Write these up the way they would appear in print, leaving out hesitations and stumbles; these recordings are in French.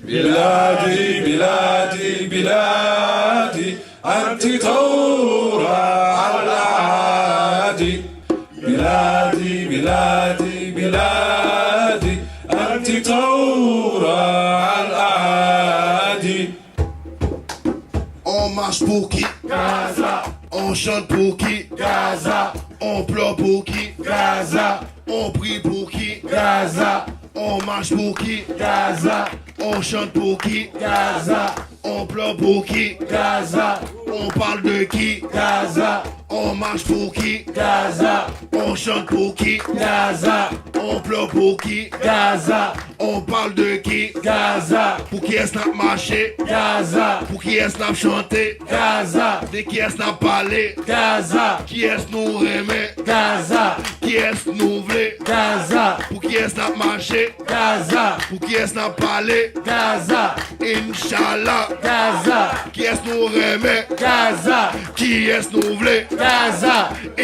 بلادي بلادي بلادي أنت ثورة على الأعادي بلادي بلادي بلادي أنت ثورة على الأعادي. On marche pour qui? Gaza, On chante pour qui? Gaza, On pleure pour qui? Gaza, On prie pour qui? Gaza, On marche pour qui? Gaza, On chante pour qui? Gaza, On pleure pour qui? Gaza, On parle de qui? Gaza, On marche pour qui? Gaza, On chante pour qui? Gaza, On pleure pour qui? Gaza, On parle de qui? Gaza, Pour qui est-ce n'a marché? Gaza, Pour qui est-ce n'a chanté? Gaza, De qui est-ce n'a parlé? Gaza, Qui est-ce nous remet? Gaza, Qui est-ce nous voulait? Gaza, Pour qui est-ce n'a marché? Gaza, Pour qui est-ce n'a parlé? Gaza, Inch'Allah. Gaza, Qui est-ce nous remet? Gaza, Qui est-ce nous voulait? Gaza,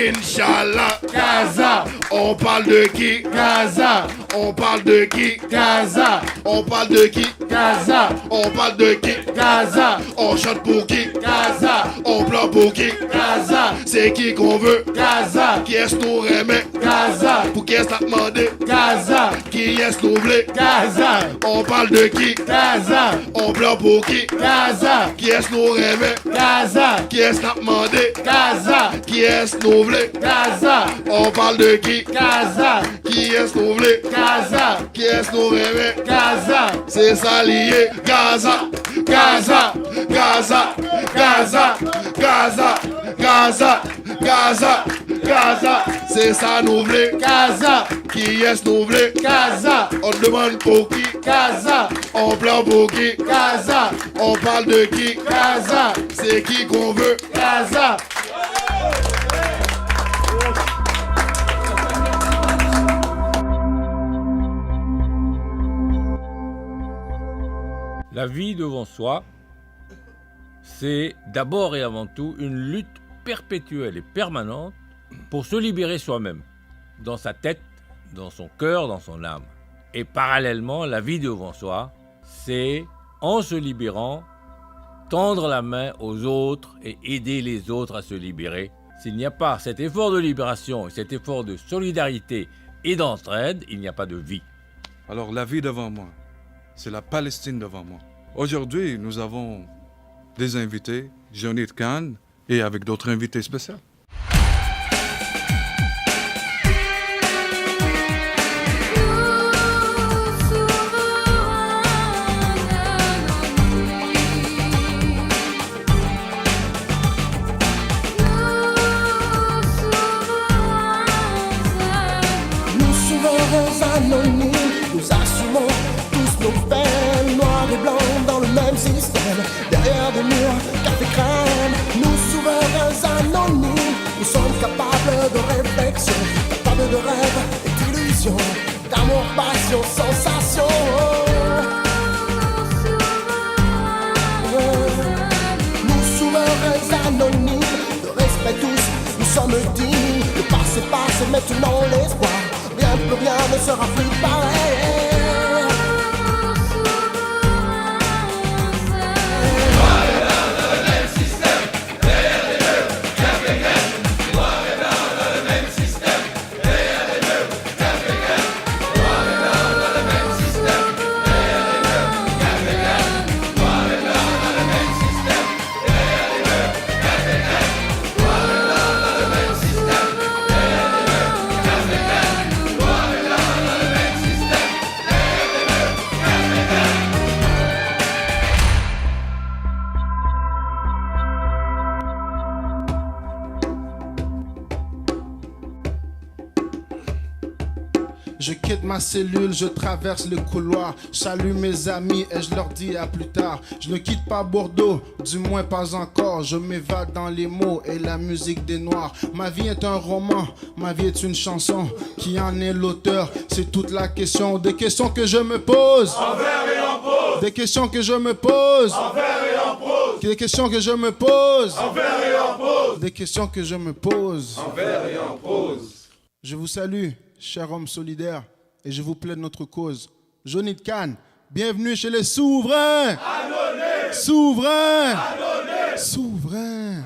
Inch'Allah. Gaza, On parle de qui? Gaza, On parle de qui? Gaza, On parle de qui? Gaza, On parle de qui? Gaza, On chante pour qui? Gaza, On pleure pour qui? Gaza, C'est qui qu'on veut? Gaza, Qui est-ce nous remet? Gaza, Pour qui est-ce n'a demandé? Gaza, Qui est-ce nous voulait? Gaza, On parle de qui? Gaza, On pleure pour qui? Gaza, Qui est-ce nous remet? Gaza, Qui est-ce n'a demandé? Gaza, Qui est-ce nous voulait? Gaza, On parle de qui? Gaza, Qui est-ce nous voulait? Gaza, Qui est-ce nous remet? Gaza, C'est ça lié. Gaza, Gaza, Gaza, Gaza, Gaza, Gaza, Gaza, Gaza. C'est ça nous voulait. Gaza, Qui est-ce nous voulait? Gaza, On demande pour qui? Gaza, On pleure pour qui? Gaza, On parle de qui? Gaza, C'est qui qu'on veut? Gaza. La vie devant soi, c'est d'abord et avant tout une lutte perpétuelle et permanente pour se libérer soi-même, dans sa tête, dans son cœur, dans son âme. Et parallèlement, la vie devant soi, c'est, en se libérant, tendre la main aux autres et aider les autres à se libérer. S'il n'y a pas cet effort de libération et cet effort de solidarité et d'entraide, il n'y a pas de vie. Alors la vie devant moi, c'est la Palestine devant moi. Aujourd'hui, nous avons des invités, Jonid Khan, et avec d'autres invités spéciaux. Anonymes, nous assumons tous nos peines, noirs et blancs dans le même système, derrière des murs, café crème. Nous souverains anonymes, nous sommes capables de réflexion, capables de rêve et d'illusion, d'amour, passion, sensation. Nous souverains anonymes, de respect tous, nous sommes dignes. Le passé passe, maintenant l'espoir. Plus rien ne sera plus pareil. Je quitte ma cellule, je traverse le couloir. Salue mes amis et je leur dis à plus tard. Je ne quitte pas Bordeaux, du moins pas encore. Je m'évade dans les mots et la musique des Noirs. Ma vie est un roman, ma vie est une chanson. Qui en est l'auteur? C'est toute la question. Des questions que je me pose. Envers et en prose. Des questions que je me pose. Envers et en prose. Des questions que je me pose. Envers et en prose. Des questions que je me pose. Envers et en prose. Je vous salue, cher homme solidaire, et je vous plaide notre cause. Jonid Khan, Bienvenue chez les souverains. Souverains. Souverains.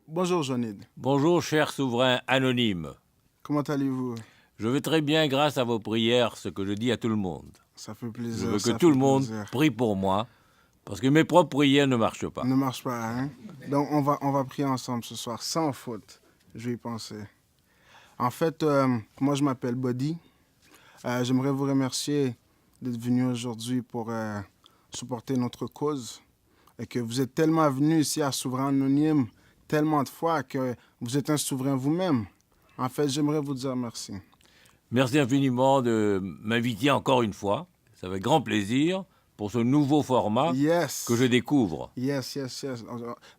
Bonjour Johnny. Bonjour, cher souverain anonyme. Comment allez-vous? Je vais très bien grâce à vos prières, ce que je dis à tout le monde. Ça fait Je plaisir. veux ça que tout fait le monde plaisir. prie pour moi, parce que mes propres prières ne marchent pas. Ne marche pas, hein? Donc on va prier ensemble ce soir, sans faute. Je vais y penser. En fait, moi je m'appelle Buddy. J'aimerais vous remercier d'être venu aujourd'hui pour supporter notre cause. Et que vous êtes tellement venu ici à Souverain Anonyme, tellement de fois que vous êtes un souverain vous-même. En fait, j'aimerais vous dire merci. Merci infiniment de m'inviter encore une fois. Ça fait grand plaisir pour ce nouveau format Yes. que je découvre. Yes.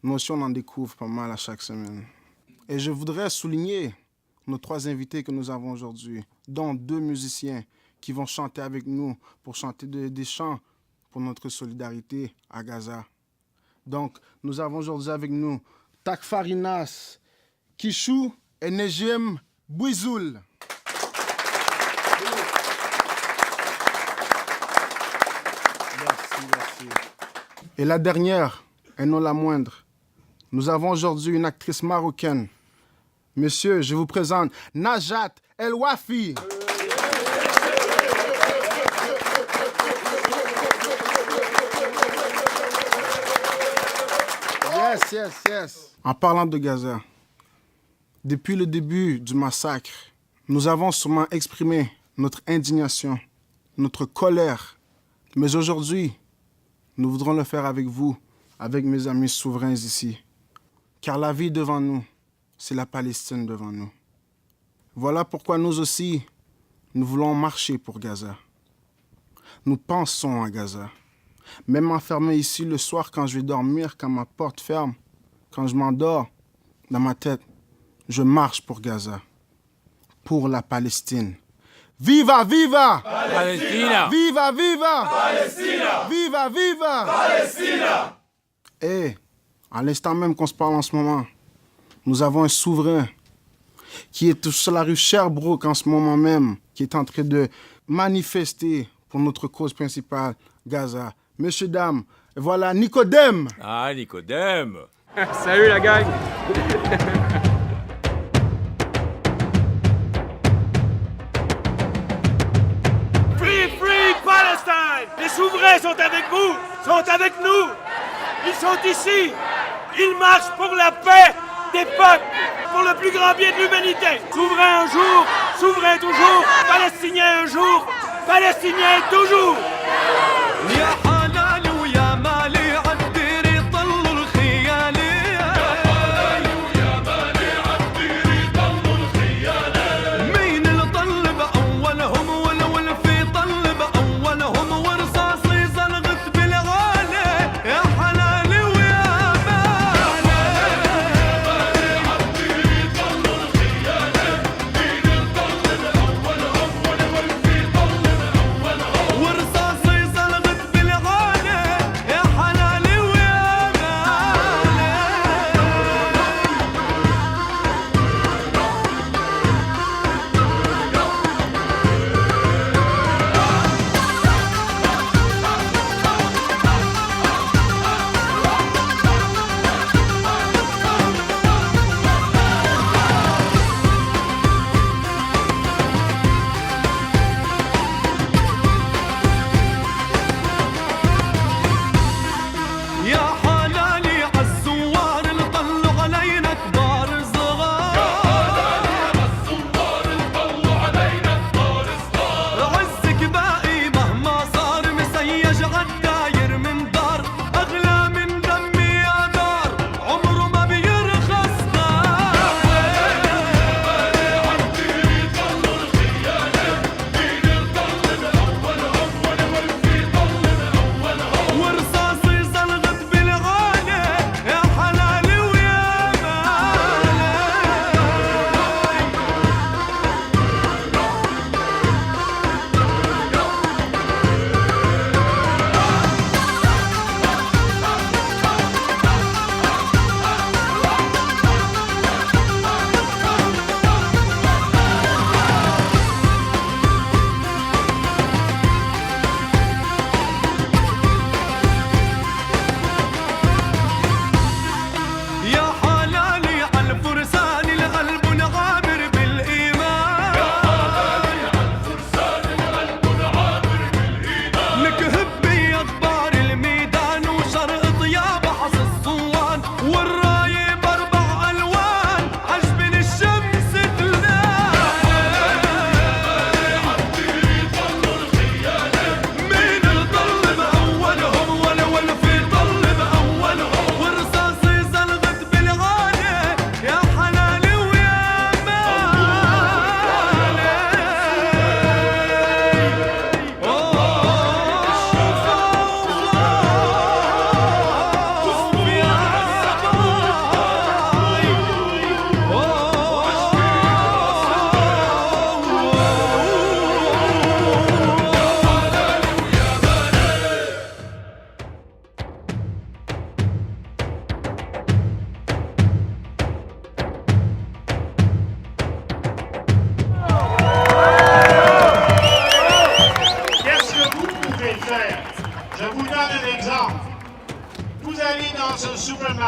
Nous aussi, on en découvre pas mal à chaque semaine. Et je voudrais souligner nos 3 invités que nous avons aujourd'hui, dont 2 musiciens qui vont chanter avec nous pour chanter des chants pour notre solidarité à Gaza. Donc, nous avons aujourd'hui avec nous Takfarinas Kishou et Nejem Bouizoul. Merci. Et la dernière, et non la moindre, nous avons aujourd'hui une actrice marocaine. Monsieur, je vous présente Najat El Wafi. Yes. En parlant de Gaza, depuis le début du massacre, nous avons sûrement exprimé notre indignation, notre colère. Mais aujourd'hui, nous voudrons le faire avec vous, avec mes amis souverains ici. Car la vie devant nous, c'est la Palestine devant nous. Voilà pourquoi nous aussi, nous voulons marcher pour Gaza. Nous pensons à Gaza. Même enfermé ici le soir quand je vais dormir, quand ma porte ferme, quand je m'endors, dans ma tête, je marche pour Gaza, pour la Palestine. Viva, viva! Palestina! Viva, viva! Palestina! Viva, viva! Palestina! Et, à l'instant même qu'on se parle en ce moment, nous avons un souverain qui est sur la rue Sherbrooke en ce moment même, qui est en train de manifester pour notre cause principale, Gaza. Messieurs, dames, voilà Nicodème. Ah, Nicodème! Salut la gang! Free Palestine! Les souverains sont avec vous, sont avec nous. Ils sont ici. Ils marchent pour la paix des peuples, pour le plus grand bien de l'humanité. Souverain un jour, souverain toujours. Palestinien un jour, Palestinien toujours. ورصاصي زلغت بالعالي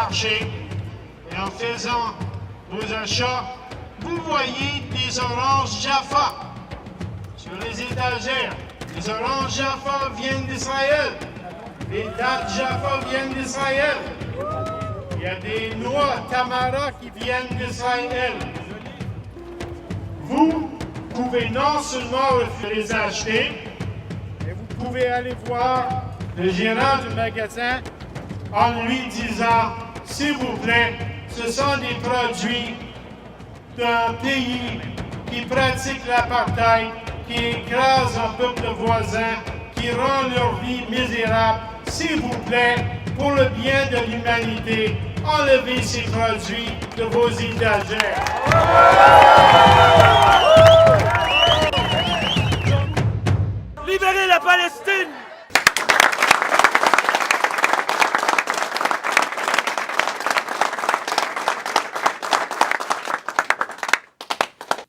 marché et en faisant vos achats, vous voyez des oranges Jaffa sur les étagères. Les oranges Jaffa viennent d'Israël. Les dattes Jaffa viennent d'Israël. Il y a des noix Tamara qui viennent d'Israël. Vous pouvez non seulement les acheter, mais vous pouvez aller voir le gérant du magasin en lui disant, s'il vous plaît, ce sont des produits d'un pays qui pratique l'apartheid, qui écrase un peuple voisin, qui rend leur vie misérable. S'il vous plaît, pour le bien de l'humanité, enlevez ces produits de vos étagères. Libérez la Palestine!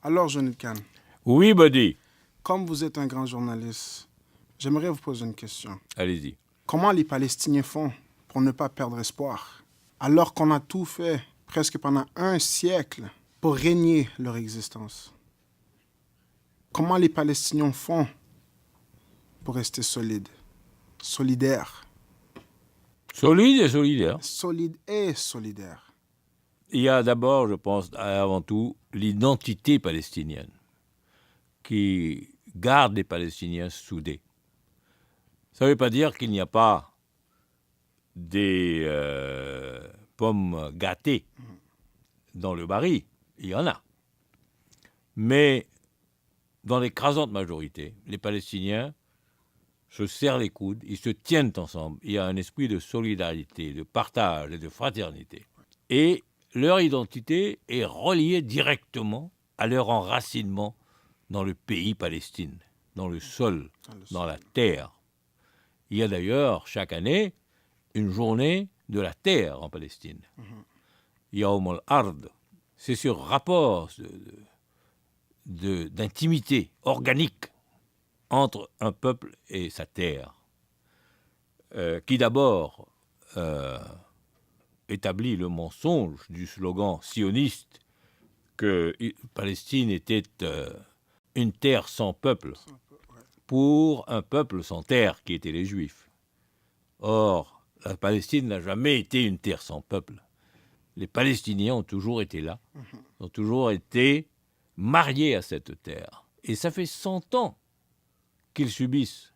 Alors, Jonathan Khan, Oui, Buddy. comme vous êtes un grand journaliste, j'aimerais vous poser une question. Allez-y. Comment les Palestiniens font pour ne pas perdre espoir, alors qu'on a tout fait presque pendant un siècle pour régner leur existence? Comment les Palestiniens font pour rester solides, solidaires, Solide et solidaire. solides et solidaires? Il y a d'abord, je pense, avant tout, l'identité palestinienne qui garde les Palestiniens soudés. Ça ne veut pas dire qu'il n'y a pas des pommes gâtées dans le baril. Il y en a. Mais dans l'écrasante majorité, les Palestiniens se serrent les coudes, ils se tiennent ensemble. Il y a un esprit de solidarité, de partage et de fraternité. Et leur identité est reliée directement à leur enracinement dans le pays Palestine, dans le sol, dans la terre. Il y a d'ailleurs chaque année une journée de la terre en Palestine. Yawm al-Ard. C'est ce rapport d'intimité organique entre un peuple et sa terre, qui d'abord établit le mensonge du slogan sioniste que Palestine était une terre sans peuple pour un peuple sans terre qui étaient les Juifs. Or, la Palestine n'a jamais été une terre sans peuple. Les Palestiniens ont toujours été là, ont toujours été mariés à cette terre. Et ça fait 100 ans qu'ils subissent.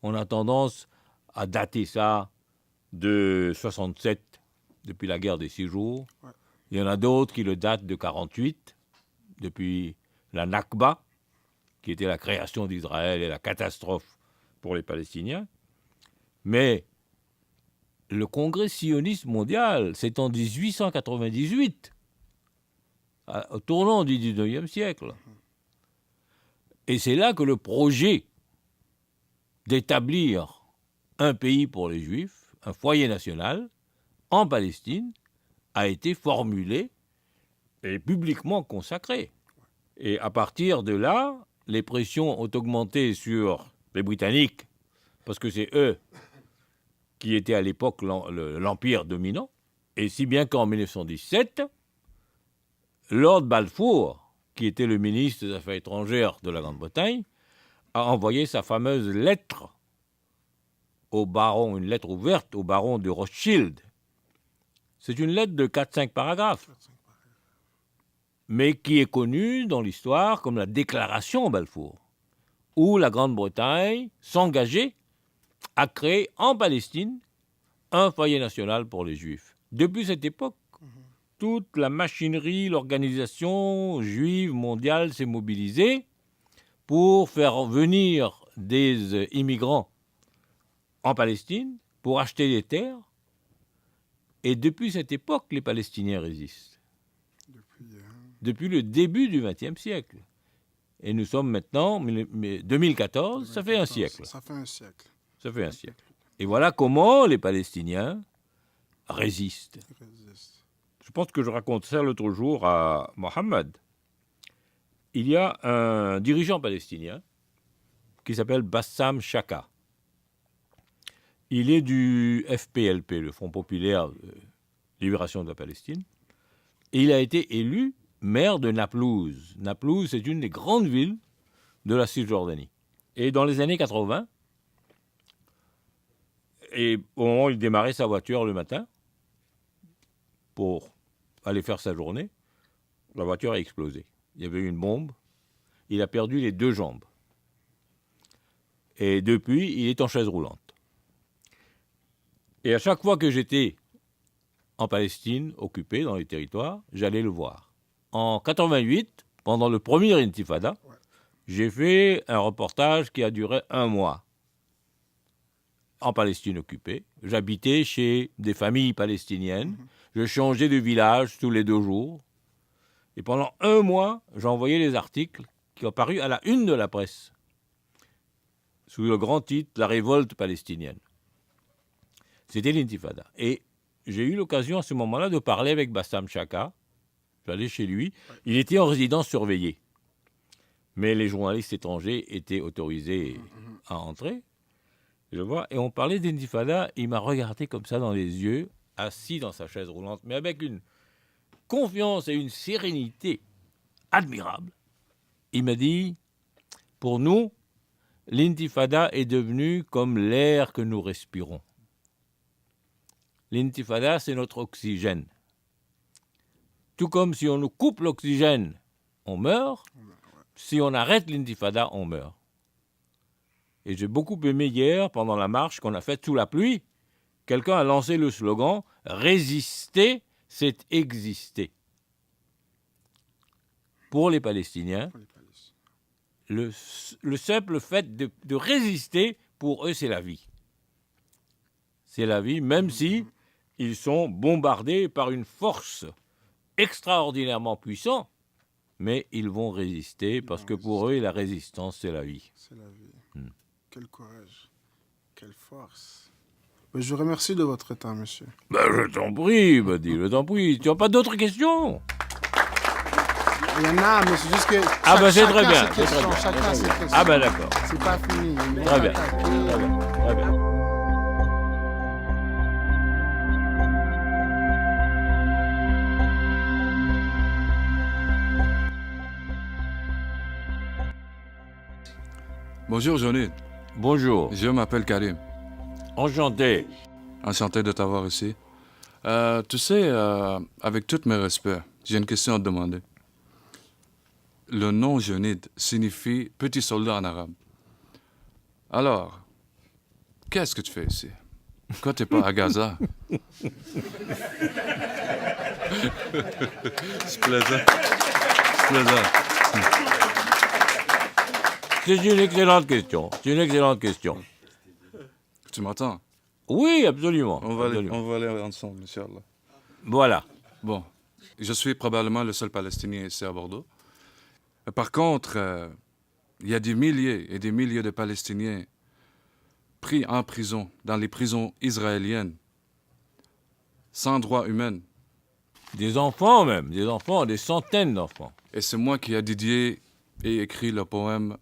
On a tendance à dater ça de 67, depuis la guerre des 6 jours. Ouais. Il y en a d'autres qui le datent de 48, depuis la Nakba, qui était la création d'Israël et la catastrophe pour les Palestiniens. Mais le Congrès sioniste mondial, c'est en 1898, au tournant du 19e siècle. Et c'est là que le projet d'établir un pays pour les Juifs, un foyer national, en Palestine, a été formulé et publiquement consacré. Et à partir de là, les pressions ont augmenté sur les Britanniques, parce que c'est eux qui étaient à l'époque l'empire dominant, et si bien qu'en 1917, Lord Balfour, qui était le ministre des Affaires étrangères de la Grande-Bretagne, a envoyé sa fameuse lettre au baron, une lettre ouverte au baron de Rothschild. C'est une lettre de 4-5 paragraphes, mais qui est connue dans l'histoire comme la déclaration Balfour, où la Grande-Bretagne s'engageait à créer en Palestine un foyer national pour les Juifs. Depuis cette époque, toute la machinerie, l'organisation juive mondiale s'est mobilisée pour faire venir des immigrants en Palestine pour acheter des terres. Et depuis cette époque, les Palestiniens résistent. Depuis le début du XXe siècle. Et nous sommes maintenant, 2014, ça fait un siècle. Ça fait un siècle. Ça fait un siècle. Et voilà comment les Palestiniens résistent. Je pense que je raconte ça l'autre jour à Mohamed. Il y a un dirigeant palestinien qui s'appelle Bassam Shaka. Il est du FPLP, le Front populaire libération de la Palestine. Et il a été élu maire de Naplouse. Naplouse, c'est une des grandes villes de la Cisjordanie. Et dans les années 80, et au moment où il démarrait sa voiture le matin pour aller faire sa journée, la voiture a explosé. Il y avait eu une bombe. Il a perdu les 2 jambes. Et depuis, il est en chaise roulante. Et à chaque fois que j'étais en Palestine, occupé dans les territoires, j'allais le voir. En 88, pendant le premier Intifada, j'ai fait un reportage qui a duré 1 mois en Palestine occupée. J'habitais chez des familles palestiniennes. Je changeais de village tous les 2 jours. Et pendant 1 mois, j'envoyais les articles qui ont paru à la une de la presse, sous le grand titre « La révolte palestinienne ». C'était l'Intifada. Et j'ai eu l'occasion à ce moment-là de parler avec Bassam Chaka. J'allais chez lui. Il était en résidence surveillée. Mais les journalistes étrangers étaient autorisés à entrer. Je vois. Et on parlait d'Intifada. Il m'a regardé comme ça dans les yeux, assis dans sa chaise roulante, mais avec une confiance et une sérénité admirables. Il m'a dit, pour nous, l'Intifada est devenue comme l'air que nous respirons. L'Intifada, c'est notre oxygène. Tout comme si on nous coupe l'oxygène, on meurt. Si on arrête l'Intifada, on meurt. Et j'ai beaucoup aimé hier, pendant la marche qu'on a faite sous la pluie, quelqu'un a lancé le slogan « Résister, c'est exister ». Pour les Palestiniens, le simple fait de résister, pour eux, c'est la vie. C'est la vie, même si ils sont bombardés par une force extraordinairement puissante, mais ils vont résister parce que pour eux, la résistance, c'est la vie. C'est la vie. Quel courage, quelle force. Je vous remercie de votre temps, monsieur. Je t'en prie, Badi, je t'en prie. Tu n'as pas d'autres questions? Il y en a, mais c'est juste que c'est très bien. Chacun ses questions. Ah ben d'accord. C'est pas fini. Très bien. Très bien. Bonjour, Johnny. Bonjour. Je m'appelle Karim. Enchanté. Enchanté de t'avoir ici. Tu sais, avec tout mes respects, j'ai une question à te demander. Le nom Jonid signifie petit soldat en arabe. Alors, qu'est-ce que tu fais ici? Pourquoi tu n'es pas à Gaza? C'est plaisant. C'est plaisant. C'est une excellente question. C'est une excellente question. Tu m'entends? Oui, absolument. On va aller ensemble, Inch'Allah. Voilà. Bon, je suis probablement le seul Palestinien ici à Bordeaux. Par contre, il y a des milliers et des milliers de Palestiniens pris en prison, dans les prisons israéliennes, sans droits humains. Des enfants même, des centaines d'enfants. Et c'est moi qui ai dédié et écrit le poème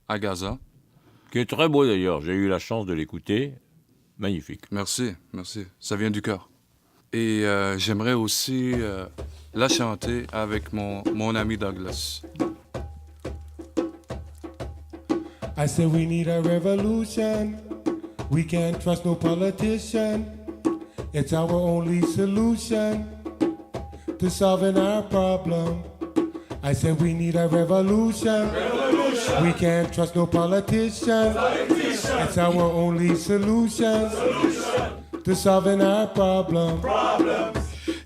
à Gaza. Qui est très beau d'ailleurs, j'ai eu la chance de l'écouter. Magnifique. Merci, merci. Ça vient du cœur. Et j'aimerais aussi la chanter avec mon ami Douglas. I said we need a revolution. We can't trust no politician. It's our only solution to solving our problem. I said we need a revolution. We can't trust no politician. It's our only solution to solving our problem.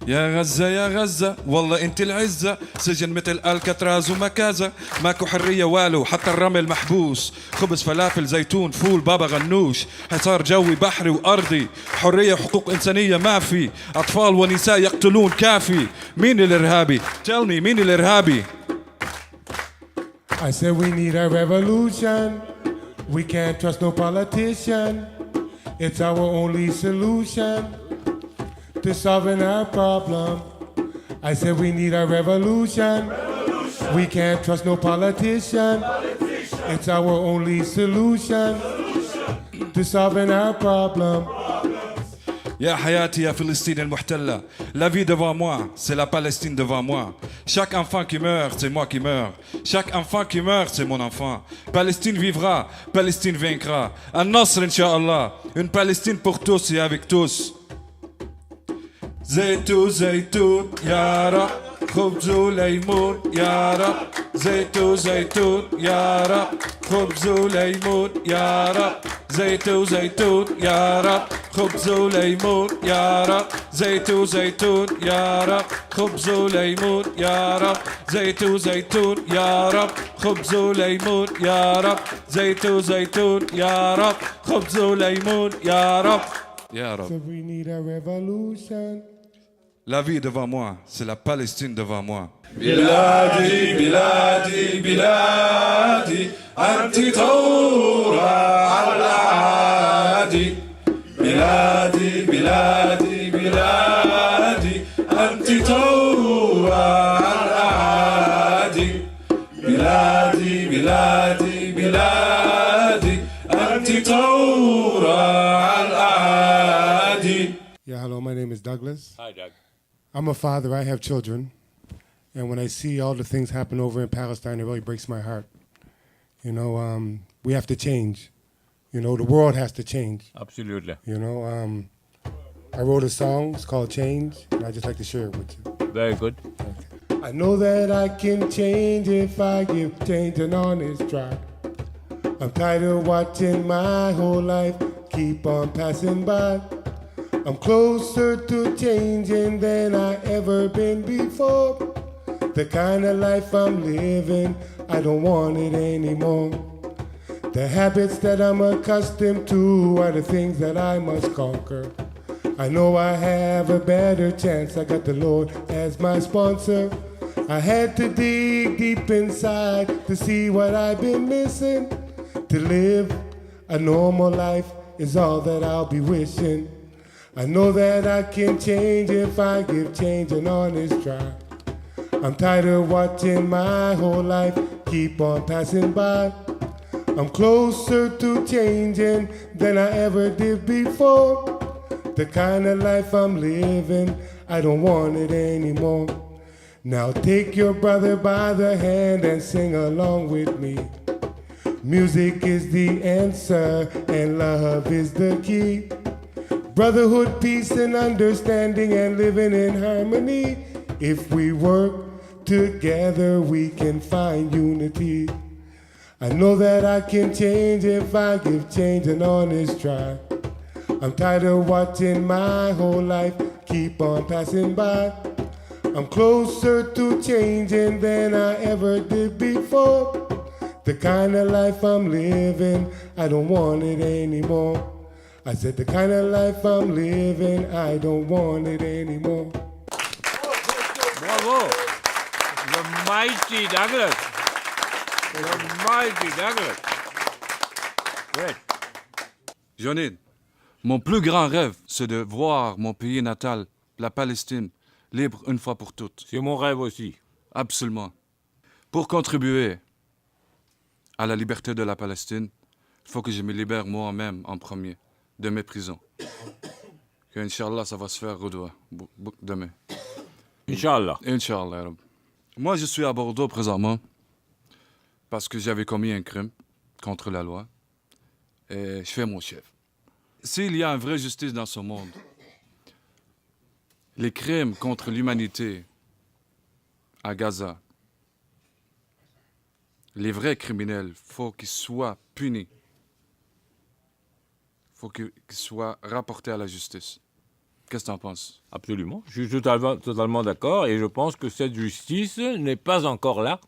يا غزة يا غزة والله انت العزة سجن مثل الكتراز ومكازة ماكو حرية والو حتى الرمل محبوس خبز فلافل زيتون فول بابا غنوش حصار جوي بحري وأرضي حرية وحقوق إنسانية ما في أطفال ونساء يقتلون كافي مين الإرهابي tell me مين الإرهابي I said we need a revolution. We can't trust no politician. It's our only solution to solving our problem. I said we need a revolution. We can't trust no politician. It's our only solution to solving our problem. Ya Hayati, ya Palestine al-Muhtalla. La vie devant moi, c'est la Palestine devant moi. Chaque enfant qui meurt, c'est moi qui meurs. Chaque enfant qui meurt, c'est mon enfant. Palestine vivra, Palestine vaincra. Al-Nasr, Inch'Allah. Une Palestine pour tous et avec tous. زيتو زيتون يا رب خبز وليمون يا رب زيتو زيتون يا رب خبز وليمون يا رب زيتو زيتون يا رب خبز وليمون يا رب زيتو زيتون يا رب خبز وليمون يا رب زيتو زيتون يا رب خبز وليمون يا رب زيتو زيتون يا رب خبز وليمون يا رب يا رب. So we need a revolution. La vie devant moi, c'est la Palestine devant moi. بلادي بلادي بلادي أنت ثورة على الأعادي بلادي بلادي بلادي أنت ثورة على الأعادي بلادي بلادي بلادي أنت ثورة على الأعادي. Yeah, hello, my name is Douglas. Hi, Doug. I'm a father, I have children. And when I see all the things happen over in Palestine, it really breaks my heart. You know, we have to change. You know, the world has to change. Absolutely. You know, I wrote a song, it's called Change, and I just like to share it with you. Very good. I know that I can change if I give change an honest try. I'm tired of watching my whole life keep on passing by. I'm closer to changing than I ever been before. The kind of life I'm living, I don't want it anymore. The habits that I'm accustomed to are the things that I must conquer. I know I have a better chance, I got the Lord as my sponsor. I had to dig deep inside to see what I've been missing. To live a normal life is all that I'll be wishing. I know that I can change if I give change an honest try. I'm tired of watching my whole life keep on passing by. I'm closer to changing than I ever did before. The kind of life I'm living, I don't want it anymore. Now take your brother by the hand and sing along with me. Music is the answer and love is the key. Brotherhood, peace, and understanding, and living in harmony. If we work together, we can find unity. I know that I can change if I give change an honest try. I'm tired of watching my whole life keep on passing by. I'm closer to changing than I ever did before. The kind of life I'm living, I don't want it anymore. I said the kind of life I'm living, I don't want it anymore. Bravo! The mighty Douglas. The mighty Douglas. Great. Jonid, mon plus grand rêve, c'est de voir mon pays natal, la Palestine, libre une fois pour toutes. C'est mon rêve aussi. Absolument. Pour contribuer à la liberté de la Palestine, il faut que je me libère moi-même en premier de mes prisons. Que, Inch'Allah, ça va se faire demain. Inch'Allah. Inch'Allah. Moi, je suis à Bordeaux présentement parce que j'avais commis un crime contre la loi et je fais mon chef. S'il y a une vraie justice dans ce monde, les crimes contre l'humanité à Gaza, les vrais criminels, il faut qu'ils soient punis. Il faut qu'ils soient rapportés à la justice. Qu'est-ce que tu en penses? Absolument. Je suis totalement d'accord et je pense que cette justice n'est pas encore là.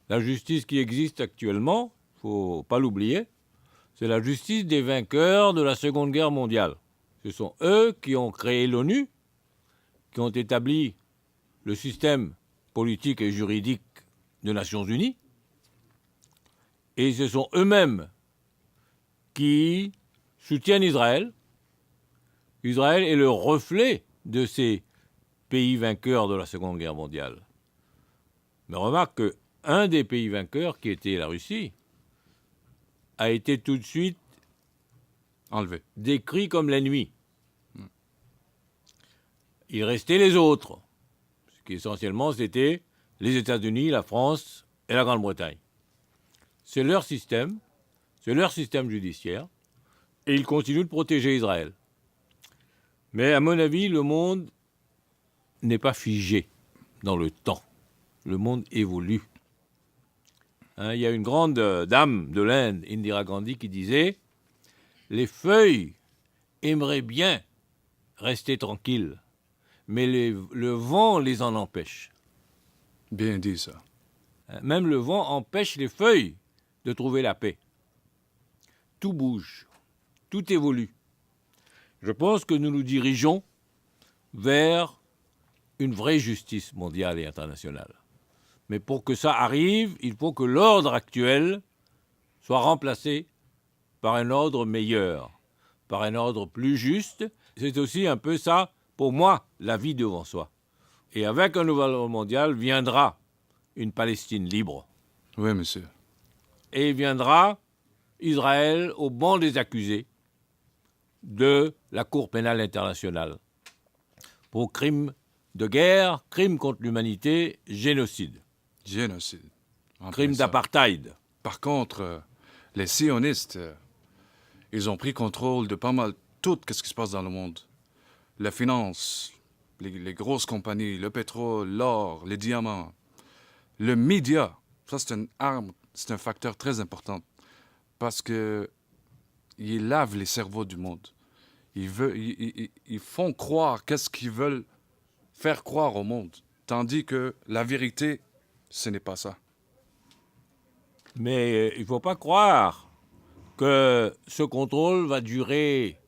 La justice qui existe actuellement, il ne faut pas l'oublier, c'est la justice des vainqueurs de la Seconde Guerre mondiale. Ce sont eux qui ont créé l'ONU, qui ont établi le système politique et juridique des Nations Unies, et ce sont eux-mêmes qui soutiennent Israël. Israël est le reflet de ces pays vainqueurs de la Seconde Guerre mondiale. Mais remarque qu'un des pays vainqueurs, qui était la Russie, a été tout de suite enlevé, décrit comme l'ennemi. Il restait les autres, ce qui essentiellement c'était les États-Unis, la France et la Grande-Bretagne. C'est leur système judiciaire, et ils continuent de protéger Israël. Mais à mon avis, le monde n'est pas figé dans le temps. Le monde évolue. Il y a une grande dame de l'Inde, Indira Gandhi, qui disait « Les feuilles aimeraient bien rester tranquilles, mais le vent les en empêche. » Bien dit ça. Même le vent empêche les feuilles de trouver la paix. Tout bouge, tout évolue. Je pense que nous nous dirigeons vers une vraie justice mondiale et internationale. Mais pour que ça arrive, il faut que l'ordre actuel soit remplacé par un ordre meilleur, par un ordre plus juste. C'est aussi un peu ça, pour moi, la vie devant soi. Et avec un nouvel ordre mondial viendra une Palestine libre. Oui, monsieur. Et viendra Israël au banc des accusés de la Cour pénale internationale pour crimes de guerre, crimes contre l'humanité, génocide. Génocide. Crime d'apartheid. Par contre, les sionistes, ils ont pris contrôle de pas mal tout ce qui se passe dans le monde. La finance, les grosses compagnies, le pétrole, l'or, les diamants, le média. Ça, c'est une arme, c'est un facteur très important parce que ils lavent les cerveaux du monde. Ils font croire qu'est-ce qu'ils veulent faire croire au monde, tandis que la vérité, ce n'est pas ça. Mais il ne faut pas croire que ce contrôle va durer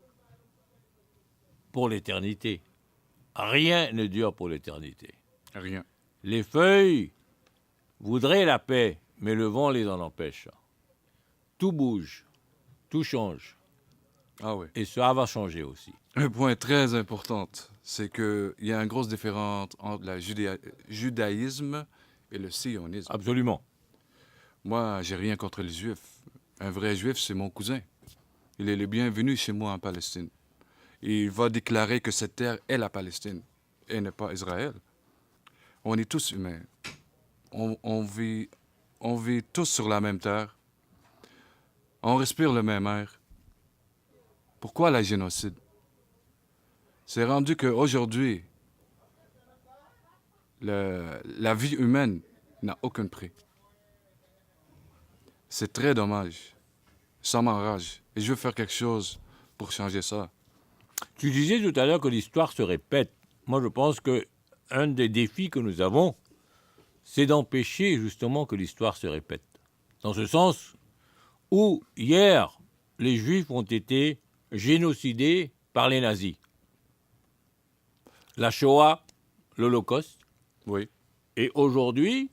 pour l'éternité. Rien ne dure pour l'éternité. Rien. Les feuilles voudraient la paix, mais le vent les en empêche. Tout bouge, tout change. Ah oui. Et ça va changer aussi. Un point très important, c'est qu'il y a une grosse différence entre le judaïsme et le sionisme. Absolument. Moi, j'ai rien contre les Juifs. Un vrai Juif, c'est mon cousin. Il est le bienvenu chez moi en Palestine. Il va déclarer que cette terre est la Palestine et n'est pas Israël. On est tous humains. On vit tous sur la même terre. On respire le même air. Pourquoi la génocide? C'est rendu qu'aujourd'hui, la vie humaine n'a aucun prix. C'est très dommage. Ça m'enrage. Et je veux faire quelque chose pour changer ça. Tu disais tout à l'heure que l'histoire se répète. Moi, je pense qu'un des défis que nous avons, c'est d'empêcher justement que l'histoire se répète. Dans ce sens où, hier, les Juifs ont été génocidés par les nazis. La Shoah, l'Holocauste. Oui. Et aujourd'hui,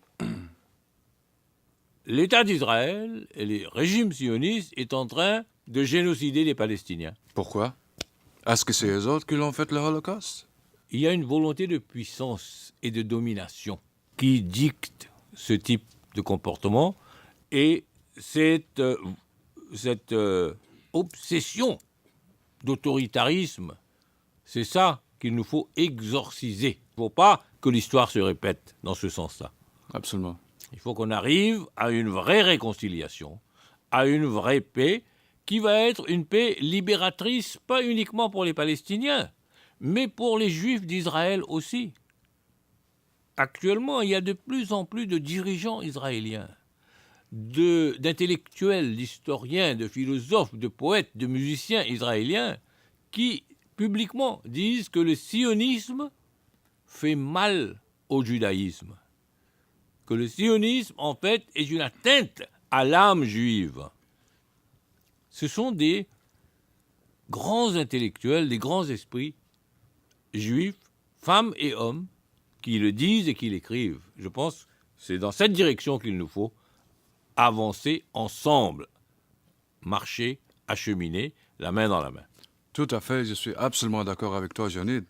l'État d'Israël et les régimes sionistes est en train de génocider les Palestiniens. Pourquoi? Est-ce que c'est eux autres qui l'ont fait, le Holocauste? Il y a une volonté de puissance et de domination qui dicte ce type de comportement, et cette obsession d'autoritarisme, c'est ça qu'il nous faut exorciser. Il ne faut pas que l'histoire se répète dans ce sens-là. Absolument. Il faut qu'on arrive à une vraie réconciliation, à une vraie paix, qui va être une paix libératrice, pas uniquement pour les Palestiniens, mais pour les Juifs d'Israël aussi. Actuellement, il y a de plus en plus de dirigeants israéliens, d'intellectuels, d'historiens, de philosophes, de poètes, de musiciens israéliens qui, publiquement, disent que le sionisme fait mal au judaïsme. Que le sionisme, en fait, est une atteinte à l'âme juive. Ce sont des grands intellectuels, des grands esprits juifs, femmes et hommes, qui le disent et qui l'écrivent. Je pense que c'est dans cette direction qu'il nous faut avancer ensemble, marcher, acheminer, la main dans la main. Tout à fait, je suis absolument d'accord avec toi, Jonid.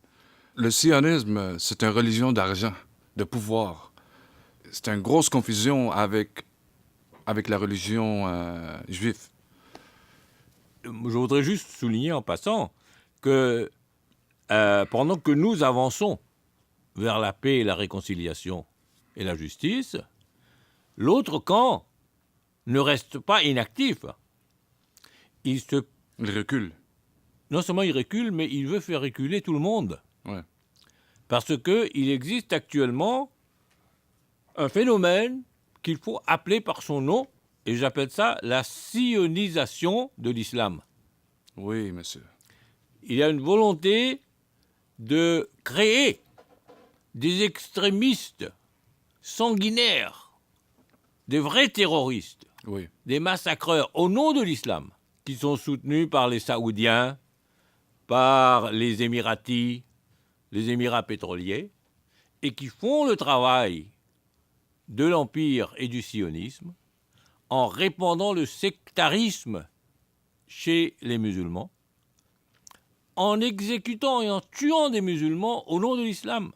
Le sionisme, c'est une religion d'argent, de pouvoir. C'est une grosse confusion avec la religion juive. Je voudrais juste souligner en passant que pendant que nous avançons vers la paix, la réconciliation et la justice, l'autre camp ne reste pas inactif. Il recule. Non seulement il recule, mais il veut faire reculer tout le monde. Ouais. Parce qu'il existe actuellement un phénomène qu'il faut appeler par son nom, et j'appelle ça la sionisation de l'islam. Oui, monsieur. Il y a une volonté de créer des extrémistes sanguinaires, des vrais terroristes, Oui. des massacreurs au nom de l'islam, qui sont soutenus par les Saoudiens, par les Émiratis, les Émirats pétroliers, et qui font le travail de l'Empire et du sionisme en répandant le sectarisme chez les musulmans, en exécutant et en tuant des musulmans au nom de l'islam.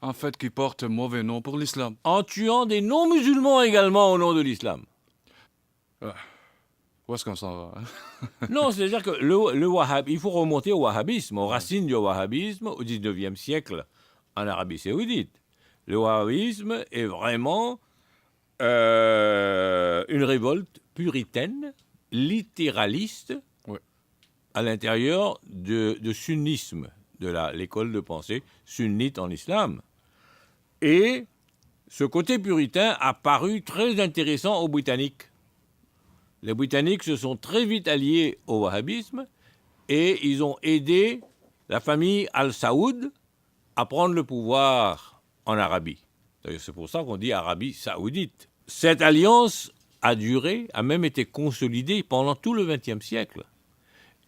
En fait, qui porte un mauvais nom pour l'islam. En tuant des non-musulmans également au nom de l'islam. Où est-ce qu'on s'en va? Non, c'est-à-dire que il faut remonter au wahhabisme, aux racines du wahhabisme au XIXe siècle en Arabie Saoudite. Le wahhabisme est vraiment une révolte puritaine, littéraliste, ouais, à l'intérieur de sunnisme, de l'école de pensée sunnite en islam. Et ce côté puritain a paru très intéressant aux Britanniques. Les Britanniques se sont très vite alliés au wahhabisme et ils ont aidé la famille Al-Saoud à prendre le pouvoir en Arabie. D'ailleurs, c'est pour ça qu'on dit Arabie saoudite. Cette alliance a duré, a même été consolidée pendant tout le XXe siècle.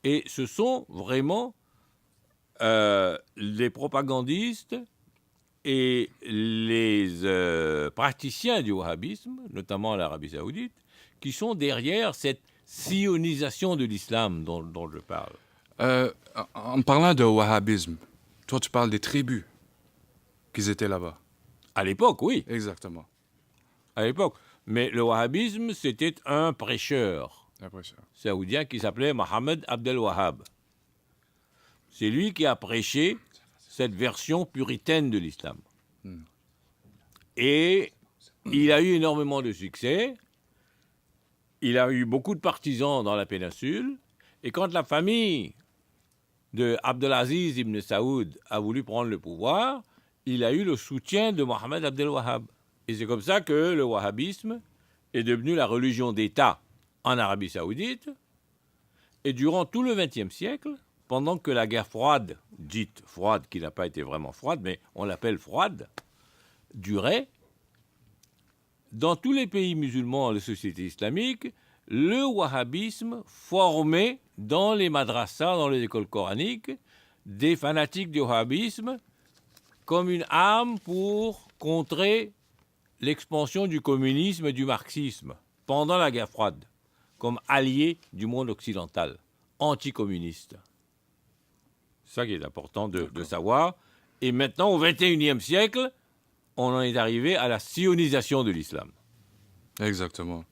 Et ce sont vraiment les propagandistes et les praticiens du wahhabisme, notamment l'Arabie saoudite, qui sont derrière cette sionisation de l'islam dont je parle. En parlant de wahhabisme, toi tu parles des tribus qui étaient là-bas. À l'époque, oui. Exactement. À l'époque. Mais le wahhabisme, c'était un prêcheur Après ça. saoudien qui s'appelait Mohammed Abdel Wahhab. C'est lui qui a prêché cette version puritaine de l'islam. Et il a eu énormément de succès. Il a eu beaucoup de partisans dans la péninsule. Et quand la famille de Abdelaziz ibn Saoud a voulu prendre le pouvoir, il a eu le soutien de Mohammed Abdel Wahhab. Et c'est comme ça que le wahhabisme est devenu la religion d'État en Arabie saoudite. Et durant tout le XXe siècle, pendant que la guerre froide, dite froide, qui n'a pas été vraiment froide, mais on l'appelle froide, durait, dans tous les pays musulmans et les sociétés islamiques, le wahhabisme formait dans les madrasas, dans les écoles coraniques, des fanatiques du wahhabisme comme une arme pour contrer l'expansion du communisme et du marxisme pendant la guerre froide, comme alliés du monde occidental, anticommuniste. C'est ça qui est important de savoir. Et maintenant, au XXIe siècle, on en est arrivé à la sionisation de l'islam. Exactement.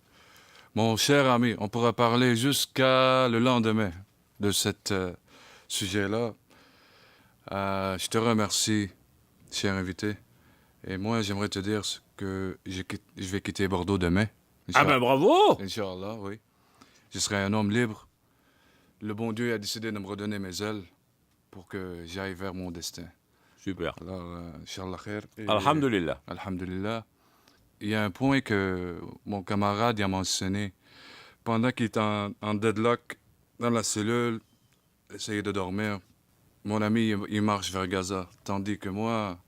Mon cher ami, on pourra parler jusqu'à le lendemain de ce sujet-là. Je te remercie, cher invité. Et moi, j'aimerais te dire que je vais quitter Bordeaux demain. Ah ben bravo! Inch'Allah, oui. Je serai un homme libre. Le bon Dieu a décidé de me redonner mes ailes pour que j'aille vers mon destin. Super. Alors, Inch'Allah khair. Alhamdulillah. Alhamdulillah. Il y a un point que mon camarade a mentionné. Pendant qu'il était en deadlock dans la cellule, essayait de dormir, mon ami, il marche vers Gaza. Tandis que moi,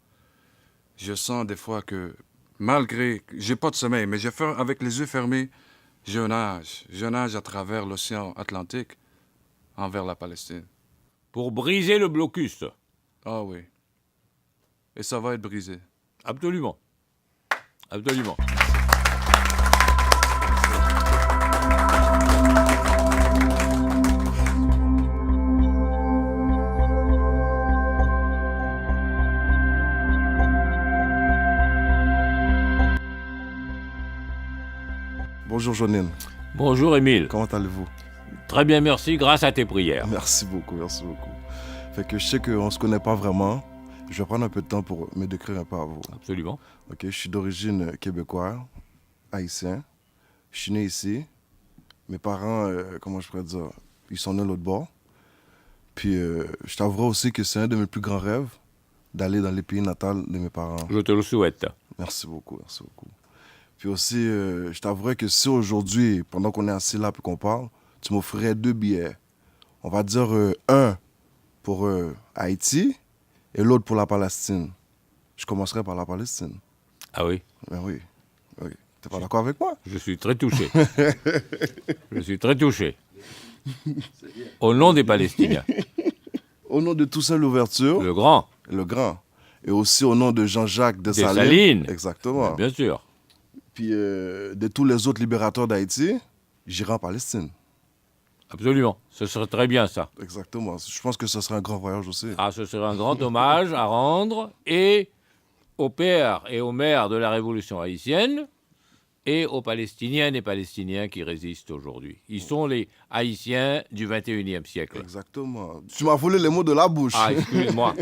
je sens des fois que, malgré, j'ai pas de sommeil, mais avec les yeux fermés, je nage à travers l'océan Atlantique envers la Palestine. Pour briser le blocus. Ah oui. Et ça va être brisé. Absolument. Absolument. Bonjour Jonine. Bonjour Émile. Comment allez-vous? Très bien, merci, grâce à tes prières. Merci beaucoup, merci beaucoup. Fait que je sais qu'on ne se connaît pas vraiment. Je vais prendre un peu de temps pour me décrire un peu à vous. Absolument. Ok, je suis d'origine québécoise, haïtien. Je suis né ici. Mes parents, comment je pourrais dire, ils sont nés l'autre bord. Puis je t'avouerai aussi que c'est un de mes plus grands rêves d'aller dans les pays natals de mes parents. Je te le souhaite. Merci beaucoup, merci beaucoup. Puis aussi, je t'avouerai que si aujourd'hui, pendant qu'on est assis là et qu'on parle, tu m'offrirais 2 billets. On va dire un pour Haïti et l'autre pour la Palestine. Je commencerai par la Palestine. Ah oui? Ben oui, oui. T'es pas d'accord avec moi? Je suis très touché. Je suis très touché. Au nom des Palestiniens. Au nom de Toussaint Louverture. Le grand. Le grand. Et aussi au nom de Jean-Jacques Dessalines. Dessalines. Exactement. Bien sûr. Puis de tous les autres libérateurs d'Haïti, j'irai en Palestine. Absolument. Ce serait très bien, ça. Exactement. Je pense que ce serait un grand voyage aussi. Ah, ce serait un grand hommage à rendre et aux pères et aux mères de la révolution haïtienne et aux Palestiniennes et Palestiniens qui résistent aujourd'hui. Ils sont les Haïtiens du 21e siècle. Exactement. Tu m'as volé les mots de la bouche. Ah, excusez-moi.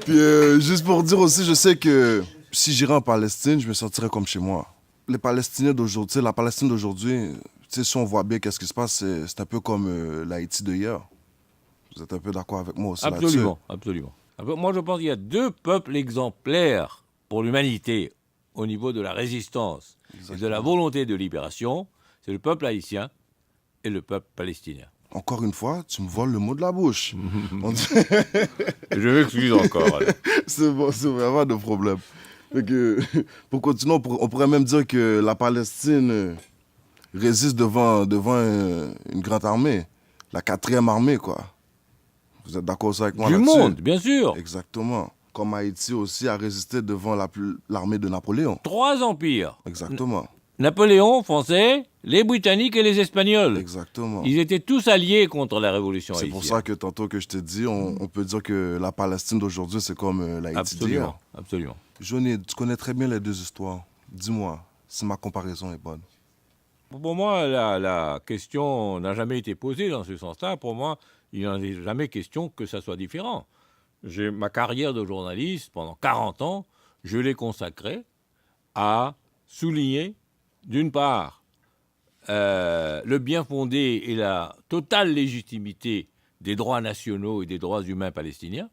Puis juste pour dire aussi, je sais que si j'irais en Palestine, je me sentirais comme chez moi. Les Palestiniens d'aujourd'hui, la Palestine d'aujourd'hui, si on voit bien qu'est-ce qui se passe, c'est un peu comme l'Haïti de hier. Vous êtes un peu d'accord avec moi aussi Absolument, absolument. Moi, je pense qu'il y a 2 peuples exemplaires pour l'humanité au niveau de la résistance et de la volonté de libération. C'est le peuple haïtien et le peuple palestinien. Encore une fois, tu me voles le mot de la bouche. Je m'excuse encore. C'est bon, il n'y a pas de problème. Pour continuer, on pourrait même dire que la Palestine résiste devant une grande armée, la 4e armée, quoi. Vous êtes d'accord aussi avec moi Du là-dessus? monde, bien sûr. Exactement. Comme Haïti aussi a résisté devant l'armée de Napoléon. 3 empires. Exactement. Napoléon, français, les Britanniques et les Espagnols. Exactement. Ils étaient tous alliés contre la révolution haïtienne. C'est pour ça que tantôt que je t'ai dit, on peut dire que la Palestine d'aujourd'hui, c'est comme l'Haïti d'hier. Absolument. Johnny, tu connais très bien les 2 histoires. Dis-moi si ma comparaison est bonne. Pour moi, la question n'a jamais été posée dans ce sens-là. Pour moi, il n'en est jamais question que ça soit différent. Ma carrière de journaliste, pendant 40 ans, je l'ai consacrée à souligner, d'une part, le bien fondé et la totale légitimité des droits nationaux et des droits humains palestiniens.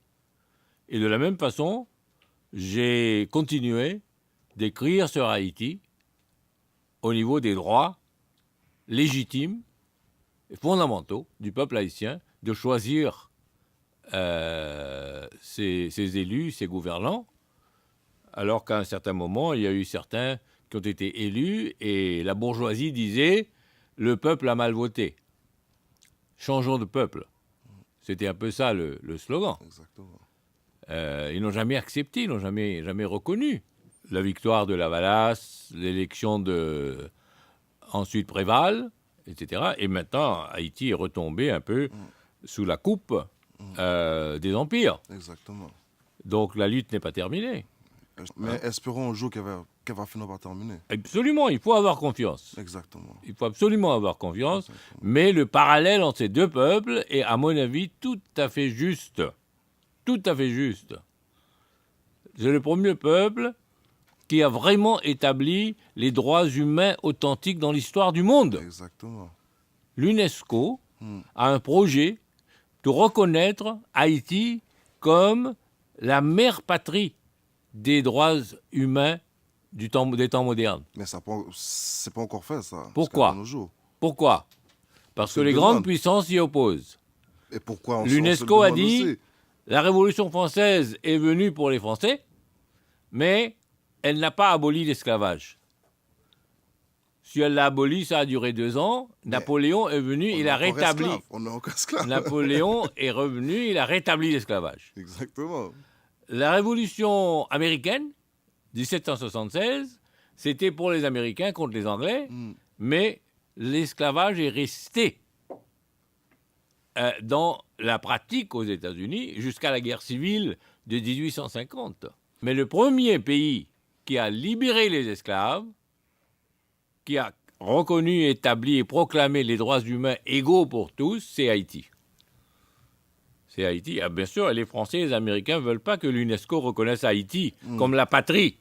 Et de la même façon, j'ai continué d'écrire sur Haïti au niveau des droits légitimes et fondamentaux du peuple haïtien de choisir ses élus, ses gouvernants, alors qu'à un certain moment, il y a eu certains qui ont été élus et la bourgeoisie disait « le peuple a mal voté, changeons de peuple ». C'était un peu ça le slogan. Exactement. Ils n'ont jamais accepté, ils n'ont jamais reconnu la victoire de Lavalas, l'élection de ensuite Préval, etc. Et maintenant, Haïti est retombé un peu sous la coupe des empires. Exactement. Donc la lutte n'est pas terminée. Mais espérons un jour qu'elle va finir par terminer. Absolument, il faut avoir confiance. Exactement. Il faut absolument avoir confiance. Mais le parallèle entre ces 2 peuples est, à mon avis, tout à fait juste. Tout à fait juste. C'est le premier peuple qui a vraiment établi les droits humains authentiques dans l'histoire du monde. Exactement. L'UNESCO a un projet de reconnaître Haïti comme la mère patrie des droits humains des temps modernes. Mais c'est pas encore fait, ça. Pourquoi? Pourquoi? Parce que les grandes puissances s'y opposent. Et pourquoi? L'UNESCO a dit la Révolution française est venue pour les Français, mais elle n'a pas aboli l'esclavage. Si elle l'a aboli, ça a duré 2 ans. Napoléon est venu, il a rétabli. On est encore esclave. Napoléon est revenu, il a rétabli l'esclavage. Exactement. La Révolution américaine, 1776, c'était pour les Américains contre les Anglais, mais l'esclavage est resté dans la pratique aux États-Unis jusqu'à la guerre civile de 1850. Mais le premier pays qui a libéré les esclaves, qui a reconnu, établi et proclamé les droits humains égaux pour tous, c'est Haïti. c'est Haïti. Ah, bien sûr, les Français et les Américains ne veulent pas que l'UNESCO reconnaisse Haïti comme la patrie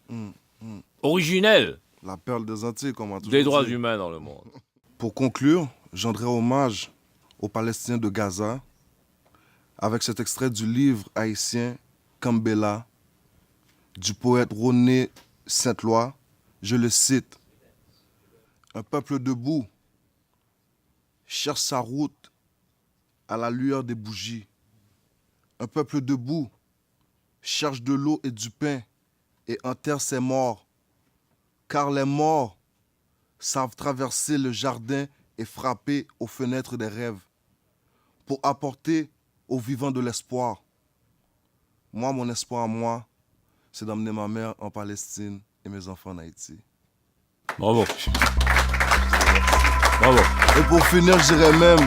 originelle La perle des Antilles, comme on a toujours des droits dit. humains dans le monde. Pour conclure, je rendrai hommage aux Palestiniens de Gaza avec cet extrait du livre haïtien Kambela du poète René Saint-Loy. Je le cite. Un peuple debout cherche sa route à la lueur des bougies. Un peuple debout cherche de l'eau et du pain et enterre ses morts. Car les morts savent traverser le jardin et frapper aux fenêtres des rêves pour apporter aux vivants de l'espoir. Moi, mon espoir à moi, c'est d'emmener ma mère en Palestine et mes enfants en Haïti. Bravo. Bravo. Et pour finir, je dirais même,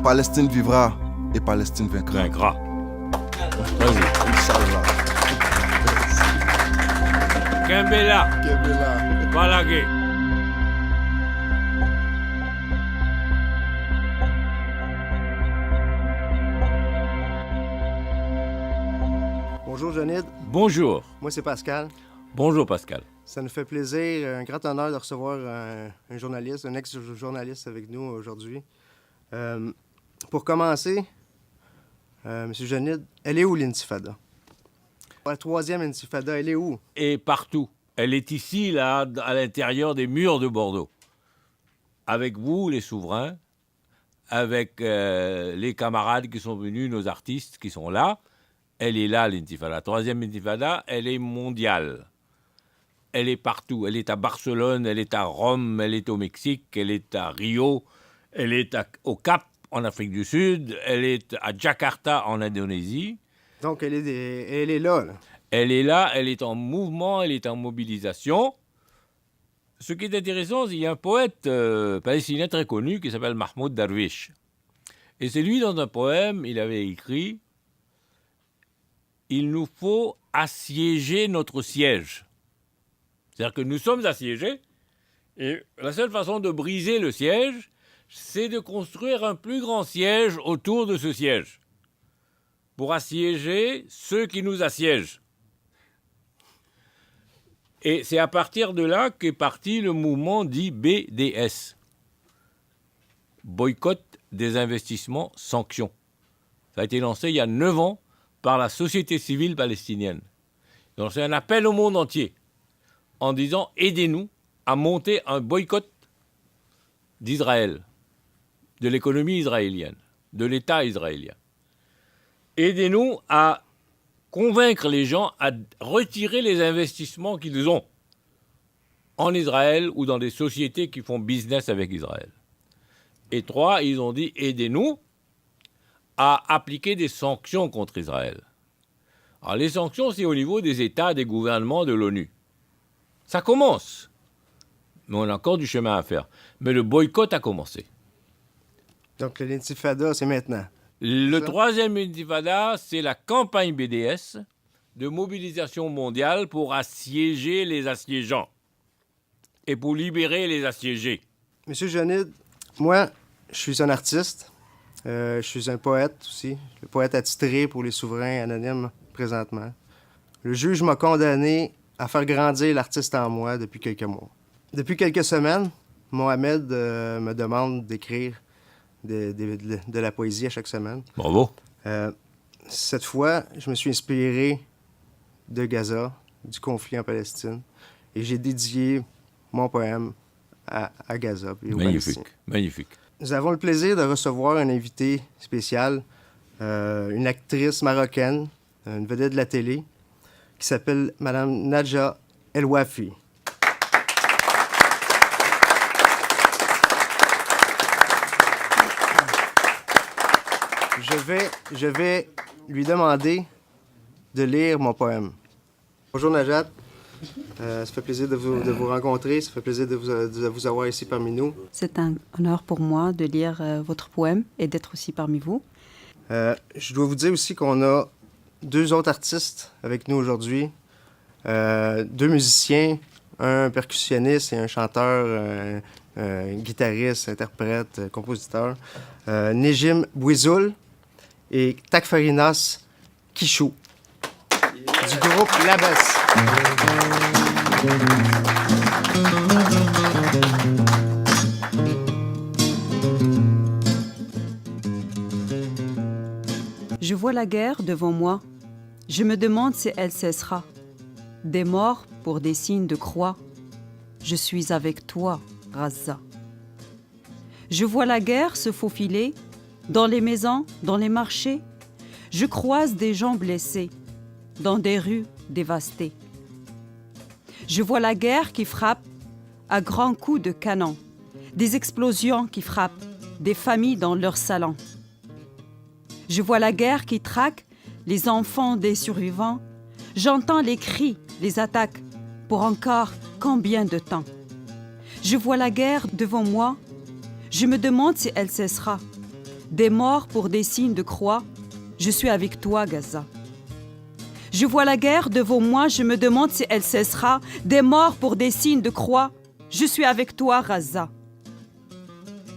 Palestine vivra et Palestine vaincra. Vaincra. Vas-y. Inch'Allah. Kambela. Kambela. Balagé. Bonjour Jonid. Bonjour. Moi c'est Pascal. Bonjour Pascal. Ça nous fait plaisir, un grand honneur de recevoir un journaliste, un ex-journaliste avec nous aujourd'hui. Pour commencer, M. Jonid, elle est où l'intifada? La troisième intifada, elle est où? Et partout. Elle est ici, là, à l'intérieur des murs de Bordeaux. Avec vous, les souverains, avec les camarades qui sont venus, nos artistes qui sont là. Elle est là, l'intifada. La troisième intifada, elle est mondiale. Elle est partout. Elle est à Barcelone, elle est à Rome, elle est au Mexique, elle est à Rio, elle est au Cap, en Afrique du Sud, elle est à Jakarta, en Indonésie. Donc, elle est là, là. Elle est là, elle est en mouvement, elle est en mobilisation. Ce qui est intéressant, il y a un poète palestinien très connu qui s'appelle Mahmoud Darwish. Et c'est lui, dans un poème, il avait écrit « Il nous faut assiéger notre siège ». C'est-à-dire que nous sommes assiégés, et la seule façon de briser le siège, c'est de construire un plus grand siège autour de ce siège, pour assiéger ceux qui nous assiègent. Et c'est à partir de là qu'est parti le mouvement dit BDS. Boycott des investissements, sanctions. Ça a été lancé il y a 9 ans par la société civile palestinienne. Donc c'est un appel au monde entier en disant « Aidez-nous à monter un boycott d'Israël, de l'économie israélienne, de l'État israélien. Aidez-nous à convaincre les gens à retirer les investissements qu'ils ont en Israël ou dans des sociétés qui font business avec Israël. » Et 3, ils ont dit « Aidez-nous à appliquer des sanctions contre Israël. » Alors les sanctions, c'est au niveau des États, des gouvernements, de l'ONU. Ça commence, mais on a encore du chemin à faire. Mais le boycott a commencé. Donc l'intifada, c'est maintenant. Le troisième intifada, c'est la campagne BDS de mobilisation mondiale pour assiéger les assiégeants et pour libérer les assiégés. Monsieur Jonid, moi, je suis un artiste. Je suis un poète aussi. Le poète attitré pour les souverains anonymes présentement. Le juge m'a condamné à faire grandir l'artiste en moi depuis quelques mois. Depuis quelques semaines, Mohamed me demande d'écrire de la poésie à chaque semaine. Bravo. Cette fois, je me suis inspiré de Gaza, du conflit en Palestine, et j'ai dédié mon poème à Gaza et aux Magnifique, Palestiniens. magnifique. Nous avons le plaisir de recevoir un invité spécial, une actrice marocaine, une vedette de la télé, qui s'appelle Madame Nadja El Wafi. Je vais lui demander de lire mon poème. Bonjour Najat, ça fait plaisir de vous rencontrer, ça fait plaisir de vous avoir ici parmi nous. C'est un honneur pour moi de lire votre poème et d'être aussi parmi vous. Je dois vous dire aussi qu'on a 2 autres artistes avec nous aujourd'hui, 2 musiciens, un percussionniste et un chanteur, guitariste, interprète, compositeur, Nejim Bouizoul et Takfarinas Kishou du groupe Labas. Je vois la guerre devant moi. Je me demande si elle cessera. Des morts pour des signes de croix. Je suis avec toi, Gaza. Je vois la guerre se faufiler dans les maisons, dans les marchés. Je croise des gens blessés dans des rues dévastées. Je vois la guerre qui frappe à grands coups de canon, des explosions qui frappent des familles dans leurs salons. Je vois la guerre qui traque les enfants des survivants. J'entends les cris, les attaques. Pour encore combien de temps? Je vois la guerre devant moi. Je me demande si elle cessera. Des morts pour des signes de croix. Je suis avec toi, Gaza. Je vois la guerre devant moi. Je me demande si elle cessera. Des morts pour des signes de croix. Je suis avec toi, Gaza.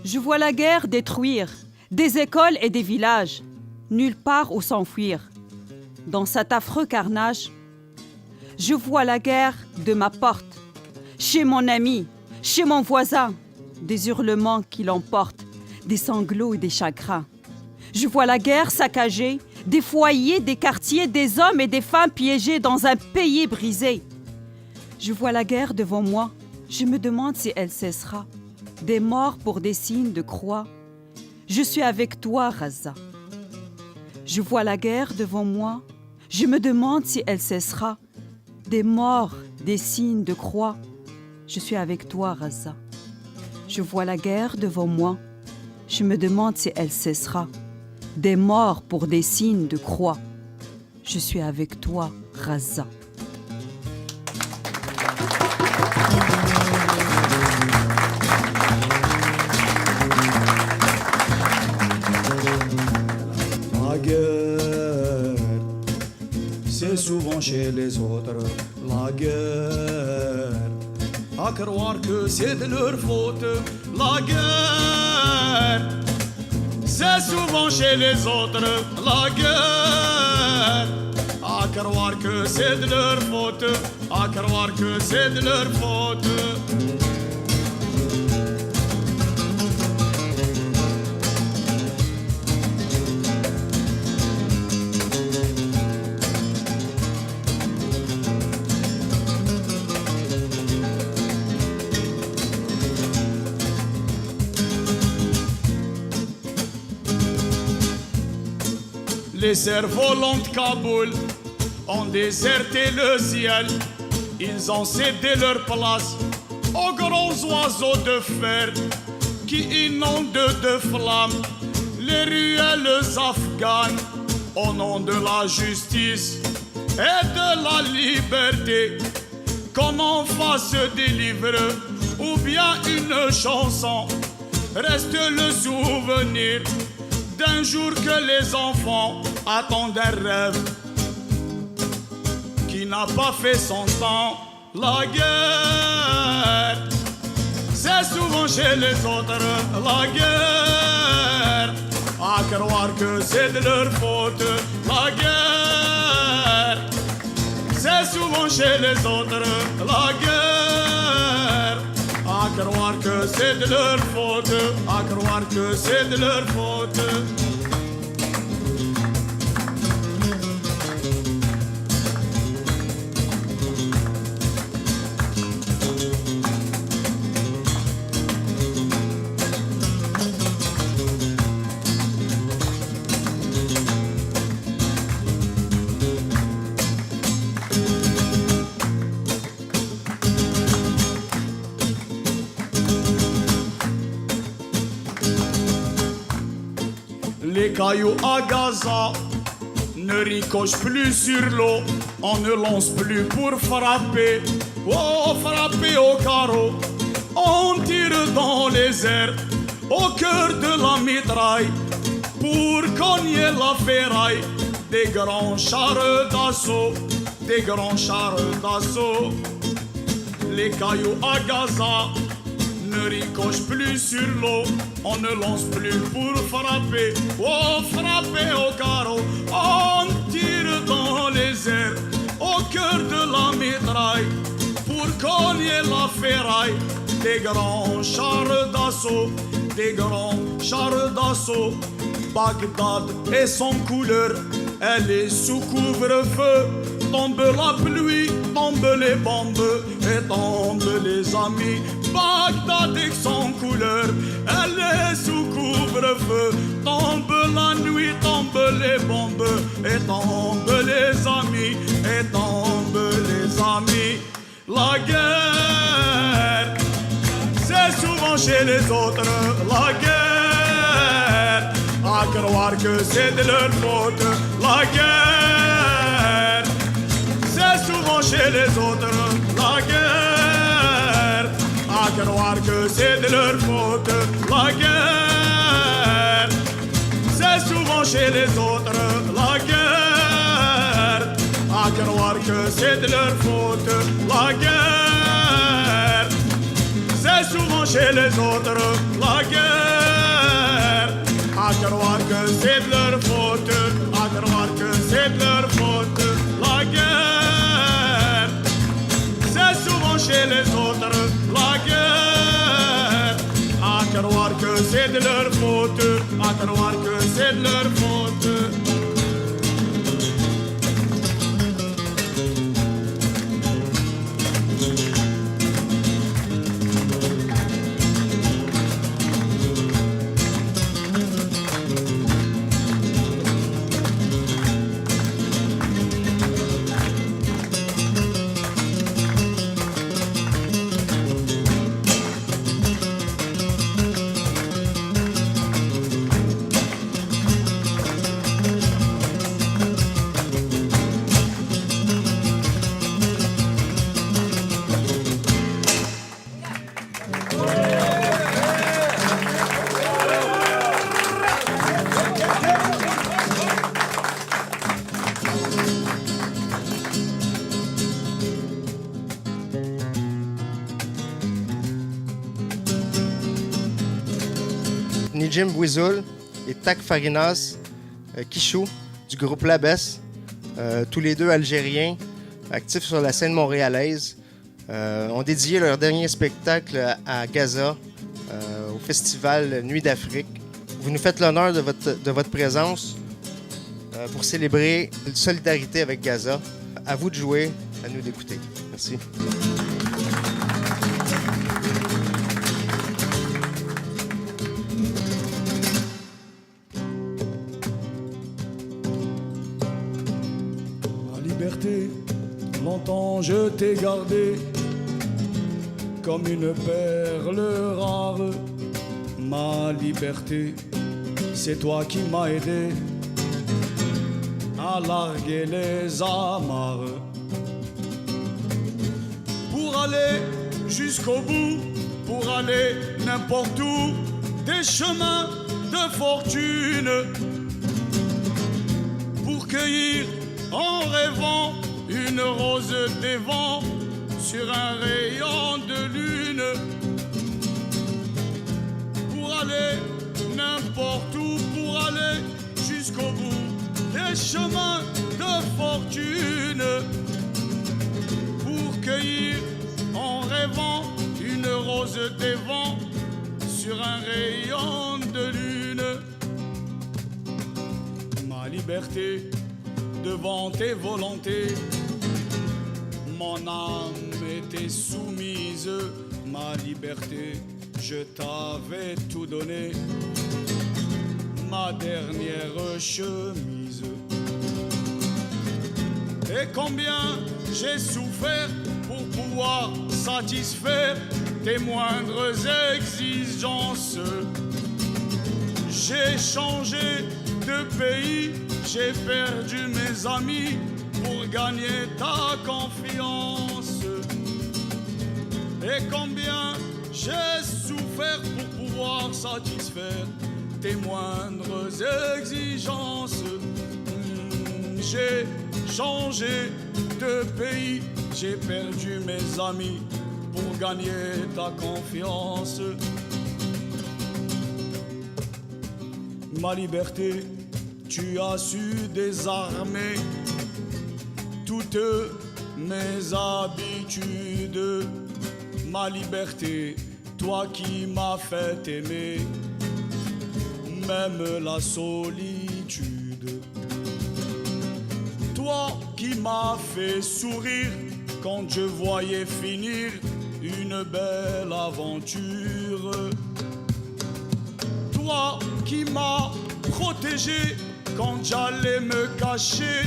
Je vois la guerre détruire des écoles et des villages. Nulle part où s'enfuir. Dans cet affreux carnage, je vois la guerre de ma porte, chez mon ami, chez mon voisin, des hurlements qui l'emportent, des sanglots et des chagrins. Je vois la guerre saccagée, des foyers, des quartiers, des hommes et des femmes piégés dans un pays brisé. Je vois la guerre devant moi, je me demande si elle cessera. Des morts pour des signes de croix. Je suis avec toi, Gaza. Je vois la guerre devant moi, je me demande si elle cessera. Des morts, des signes de croix. Je suis avec toi, Gaza. Je vois la guerre devant moi, je me demande si elle cessera. Des morts pour des signes de croix. Je suis avec toi, Gaza. La guerre, c'est souvent chez les autres. La guerre, à croire que c'est de leur faute. La guerre, c'est souvent chez les autres. La guerre, à croire que c'est de leur faute. À croire que c'est de leur faute. Les cerfs-volants de Kaboul ont déserté le ciel. Ils ont cédé leur place aux grands oiseaux de fer qui inondent de flammes les ruelles afghanes au nom de la justice et de la liberté. Qu'on en fasse des livres ou bien une chanson, reste le souvenir d'un jour que les enfants attendent un rêve qui n'a pas fait son temps. La guerre, c'est souvent chez les autres. La guerre, à croire que c'est de leur faute. La guerre, c'est souvent chez les autres. La guerre, à croire que c'est de leur faute. À croire que c'est de leur faute. Les cailloux à Gaza ne ricochent plus sur l'eau. On ne lance plus pour frapper. Oh, frapper au carreau. On tire dans les airs au cœur de la mitraille pour cogner la ferraille des grands chars d'assaut. Des grands chars d'assaut. Les cailloux à Gaza ne ricoche plus sur l'eau. On ne lance plus pour frapper, oh frapper au carreau. On tire dans les airs, au cœur de la mitraille, pour cogner la ferraille. Des grands chars d'assaut, des grands chars d'assaut. Bagdad et son couleur, elle est sous couvre-feu. Tombe la pluie, tombent les bombes et tombent les amis. Bagdad et son couleur, elle est sous couvre-feu. Tombe la nuit, tombent les bombes et tombent les amis, et tombent les amis. La guerre, c'est souvent chez les autres. La guerre, à croire que c'est de leur faute. La guerre, c'est souvent chez les autres. La guerre, à croire que c'est de leur faute. La guerre, c'est souvent chez les autres. La guerre, à croire que c'est de leur faute. La guerre, c'est souvent chez les autres. La guerre, à croire que c'est de leur faute. À croire que c'est de leur faute. La guerre, c'est souvent chez les autres. La guerre, à croire que c'est de leur faute. À croire que c'est de leur faute. Nijim Bouizoul et Tak Farinas Kichou du groupe Labès, tous les deux algériens, actifs sur la scène montréalaise, ont dédié leur dernier spectacle à Gaza, au festival Nuit d'Afrique. Vous nous faites l'honneur de votre présence pour célébrer une solidarité avec Gaza. À vous de jouer, à nous d'écouter. Merci. Longtemps je t'ai gardé comme une perle rare. Ma liberté, c'est toi qui m'as aidé à larguer les amarres. Pour aller jusqu'au bout, pour aller n'importe où, des chemins de fortune, pour cueillir en rêvant une rose des vents sur un rayon de lune, pour aller n'importe où, pour aller jusqu'au bout des chemins de fortune, pour cueillir en rêvant une rose des vents sur un rayon de lune. Ma liberté devant tes volontés, mon âme était soumise. Ma liberté, je t'avais tout donné, ma dernière chemise. Et combien j'ai souffert pour pouvoir satisfaire tes moindres exigences. J'ai changé de pays, j'ai perdu mes amis pour gagner ta confiance. Et combien j'ai souffert pour pouvoir satisfaire tes moindres exigences. J'ai changé de pays, j'ai perdu mes amis pour gagner ta confiance. Ma liberté, tu as su désarmer toutes mes habitudes. Ma liberté, toi qui m'as fait aimer même la solitude. Toi qui m'as fait sourire quand je voyais finir une belle aventure. Toi qui m'as protégé quand j'allais me cacher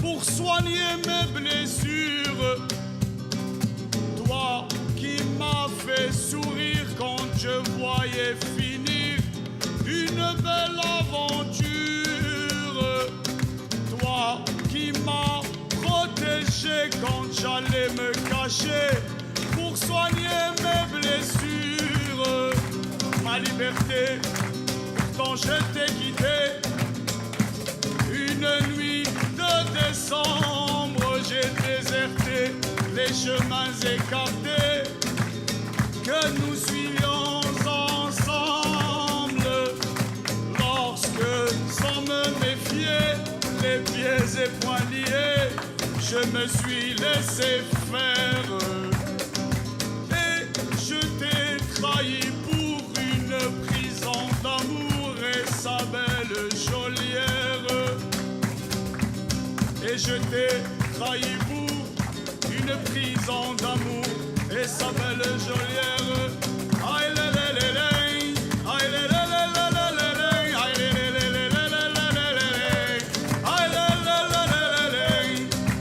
pour soigner mes blessures. Toi qui m'as fait sourire quand je voyais finir une belle aventure. Toi qui m'as protégé quand j'allais me cacher pour soigner mes blessures. Ma liberté, quand je t'ai quitté, une nuit de décembre, j'ai déserté les chemins écartés que nous suivions ensemble. Lorsque, sans me méfier, les pieds et poings liés, je me suis laissé faire. Et je t'ai trahi pour une prison d'amour et sa belle geôlière. Et je t'ai trahi pour une prison d'amour et sa belle geôlière. Aïe, lé, lé, lé, lé. Aïe, lé, lé, lé, lé, lé, lé, lé. Aïe, lé, lé, lé, lé, lé, lé, lé, lé, lé. Aïe, lé, lé, lé, lé, lé, lé.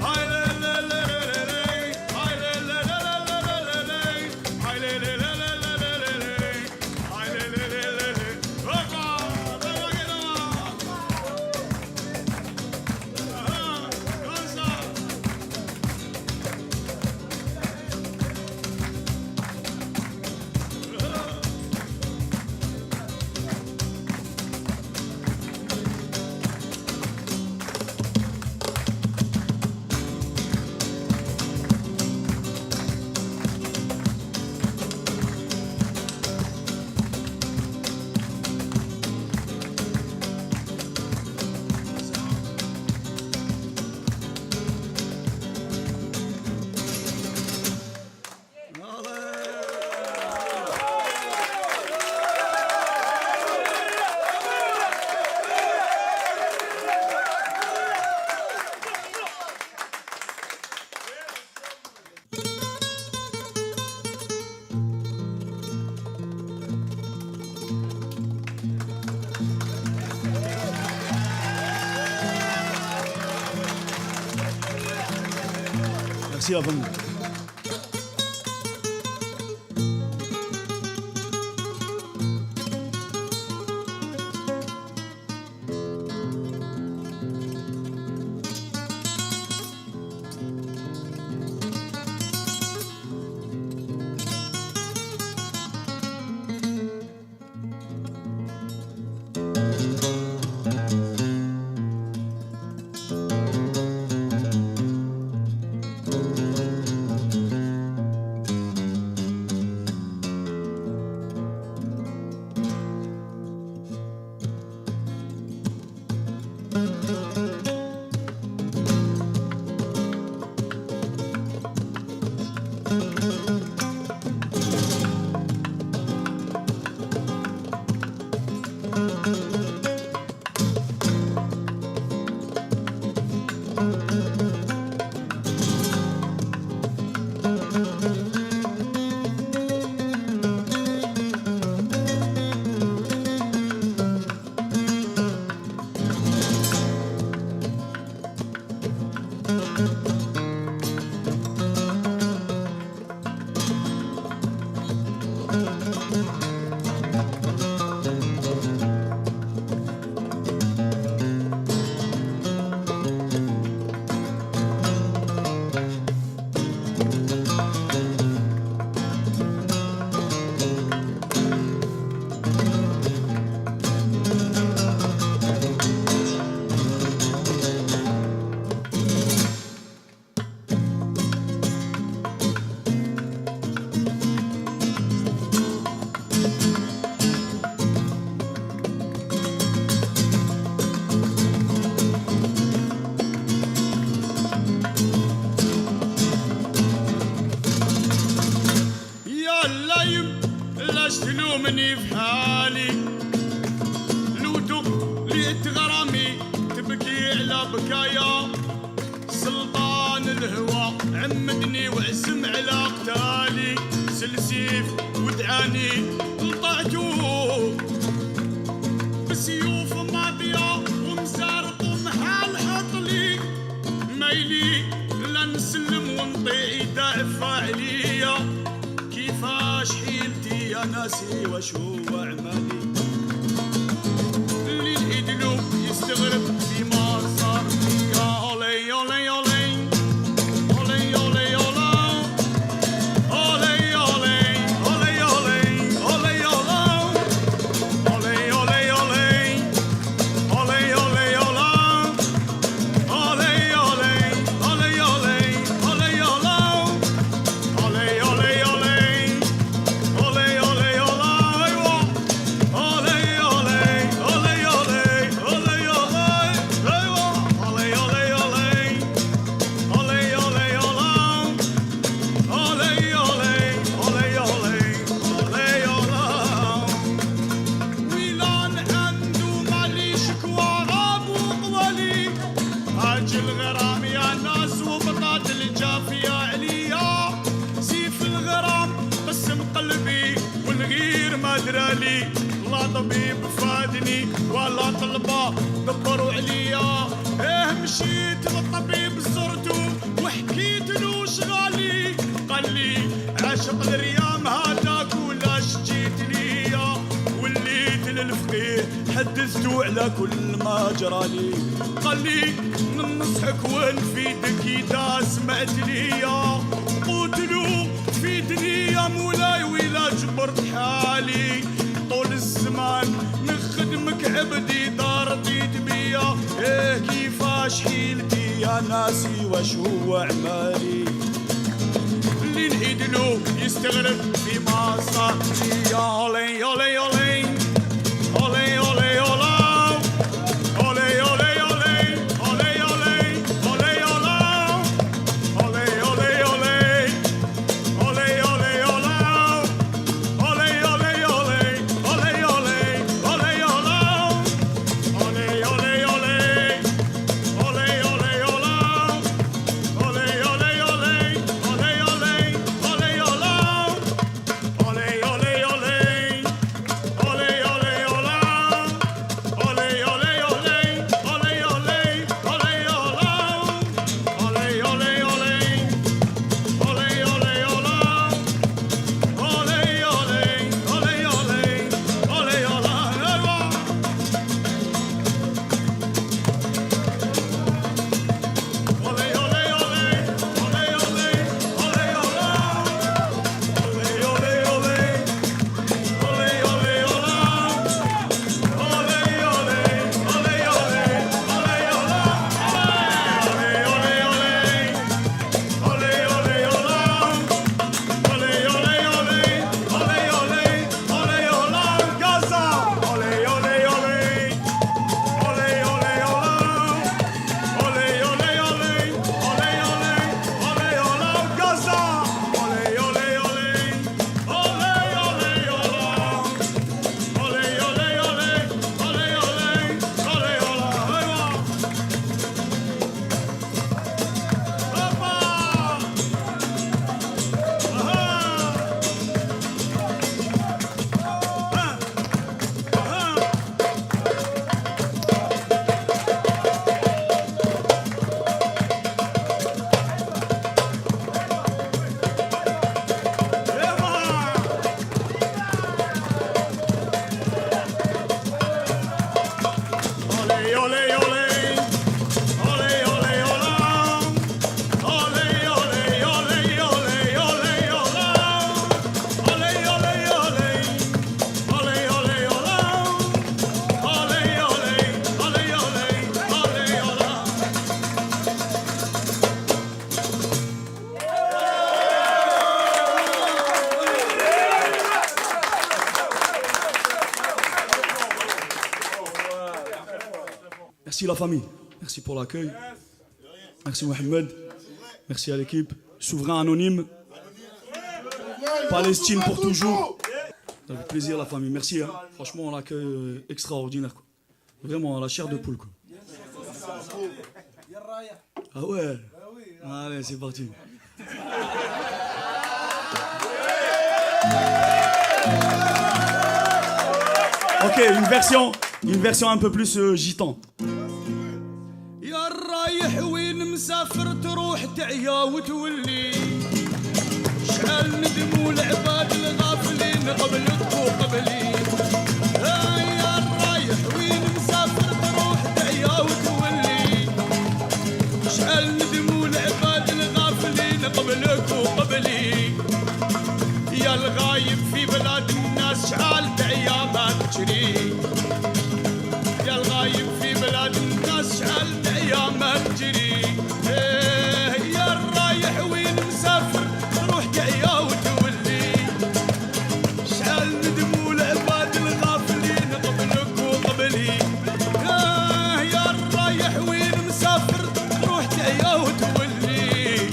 Aïe, lé, lé, lé, lé, lé, lé. Aïe, lé, lé, lé, lé, lé, lé, lé. Aïe, lé, lé, lé, lé, lé, lé, lé. Aïe, lé, lé, lé, lé, lé. Comme ça. Merci à vous. واني في حالي لودق لقيت غرامي تبكي على بكايا سلطان الهوى عمدني وعزم على قتالي سلسيف ودعاني قطعتو بسيوف ماضية ومزارط ومحال حطلي ميلي لا نسلم ونطيع دافع عليا كيفاش حيلتي يا ناسي واش هو عمالي اللي الإدلو يستغرب فيما صار فيا أولي أولي أولي أولي أولي أولي أولي أولي أولي أولي أولي أولي أولي الغرام يا ناس وبطاط الجافية عليا سيف الغرام قسم قلبي والغير ما درالي لا طبيب فادني ولا طلبة دبروا عليا مشيت للطبيب زرته وحكيت له شغالي قال لي عاشق الريام هذاك ولاش جيت ليا وليت للفقيه حدثته على كل ما جرالي قال لي ننصحك ونفيدك إذا سمعت ليا قلت له فيدني يا مولاي وإلا جبرت حالي طول الزمان نخدمك عبدي دار رضيت بيا كيفاش حيلتي يا ناسي واش هو عمالي اللي نعيد له يستغرب بما صار ليا أولي أولي أولي أولي أولي أولي Merci la famille, merci pour l'accueil. Merci Mohamed, merci à l'équipe. Souverain anonyme, Palestine pour toujours. Avec plaisir, la famille. Merci. Hein. Franchement, l'accueil extraordinaire. Quoi. Vraiment, la chair de poule. Quoi. Ah ouais. Allez, c'est parti. Ok, une version un peu plus gitan. يا رايح وين مسافر تروح تعيا وتولي شحال ندموا العباد الغافلين قبلك وقبلي يا رايح وين مسافر تروح تعيا وتولي شحال ندموا العباد الغافلين قبلك وقبلي يا الغايب في بلاد الناس شحال تعيا ما تجري يا الغايب في بلاد الناس شحال تعيا ما تجري يا الرايح وين مسافر تروح تعيا وتولي شحال ندموا العباد الغافلين قبلك وقبلي يا الرايح وين مسافر تروح تعيا وتولي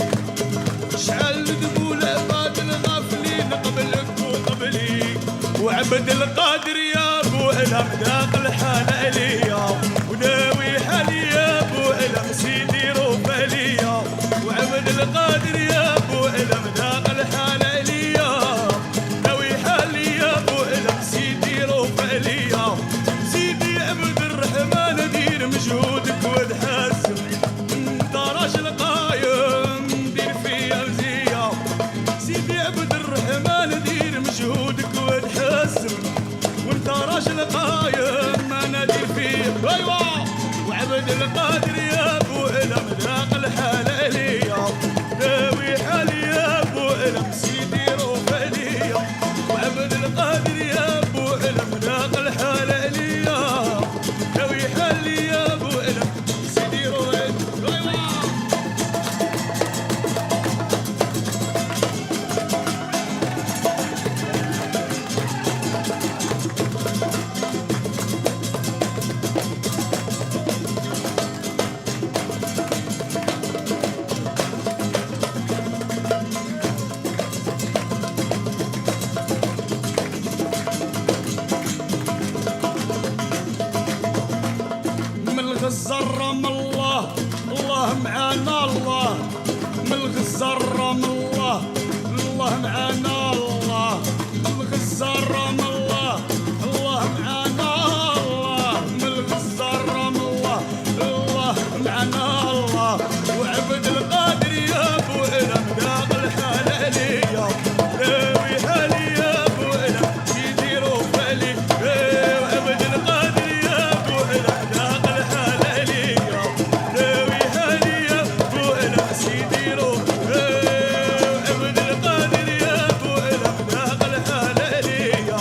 شحال ندموا العباد الغافلين قبلك وقبلي وعبد القادر يا ابو الهم ذاق الحال اليا وناوي حالي يا ابو الهم سيدي روف اليا وعبد القادر يا ابو الهم ذاق الحال اليا ناوي حالي يا ابو الهم سيدي روف اليا سيدي عبد الرحمن دير مجهودك وتحسن انت راجل قايم دير فيا مزيه سيدي عبد الرحمن دير مجهودك وتحسن وانت راجل قايم انا دير فيه ايوا وعبد القادر يا ابو الهم ذاق الحال اليا داوي حالي يا ابو الهم سيدي روف اليا وعبد القادر يا ابو الهم ذاق الحال اليا داوي حالي يا ابو الهم سيدي روف ايوا من الغزارة من الله الله معانا الله من الغزارة من الله الله معانا الله من الغزارة من الله الله معانا الله من الغزارة من الله الله معانا الله وعبد القادر يا ابو الهم ذاق الحال اليا داوي حالي يا ابو الهم سيدي روف لي وعبد القادر يا ابو الهم ذاق الحال اليا داوي حالي يا ابو الهم سيدي روف وعبد القادر يا ابو الهم ذاق الحال اليا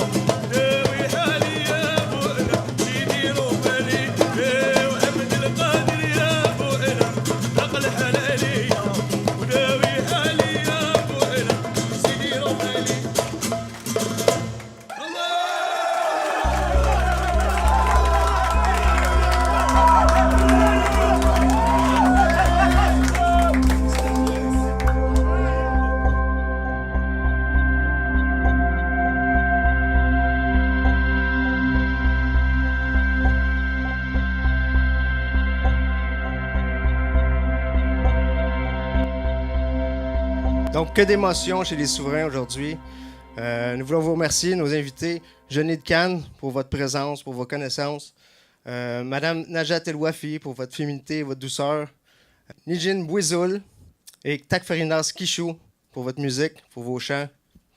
داوي حالي يا ابو الهم سيدي روف لي وعبد القادر يا ابو الهم ذاق الحال اليا وداوي حالي يا ابو الهم سيدي روف لي Donc, que d'émotions chez les souverains aujourd'hui. Nous voulons vous remercier, nos invités, Jeunet de Cannes, pour votre présence, pour vos connaissances. Madame Najat El Wafi, pour votre féminité et votre douceur. Nijin Bouizoul et Takfarinas Kishou, pour votre musique, pour vos chants,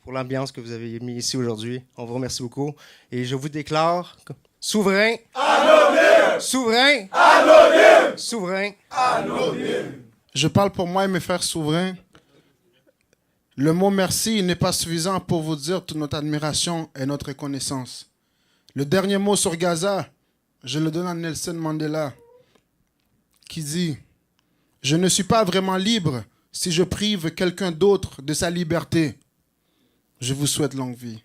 pour l'ambiance que vous avez mis ici aujourd'hui. On vous remercie beaucoup. Et je vous déclare souverain anonyme! Souverain anonyme! Souverain anonyme! Je parle pour moi et mes frères souverains. Le mot merci n'est pas suffisant pour vous dire toute notre admiration et notre reconnaissance. Le dernier mot sur Gaza, je le donne à Nelson Mandela, qui dit « Je ne suis pas vraiment libre si je prive quelqu'un d'autre de sa liberté. Je vous souhaite longue vie. »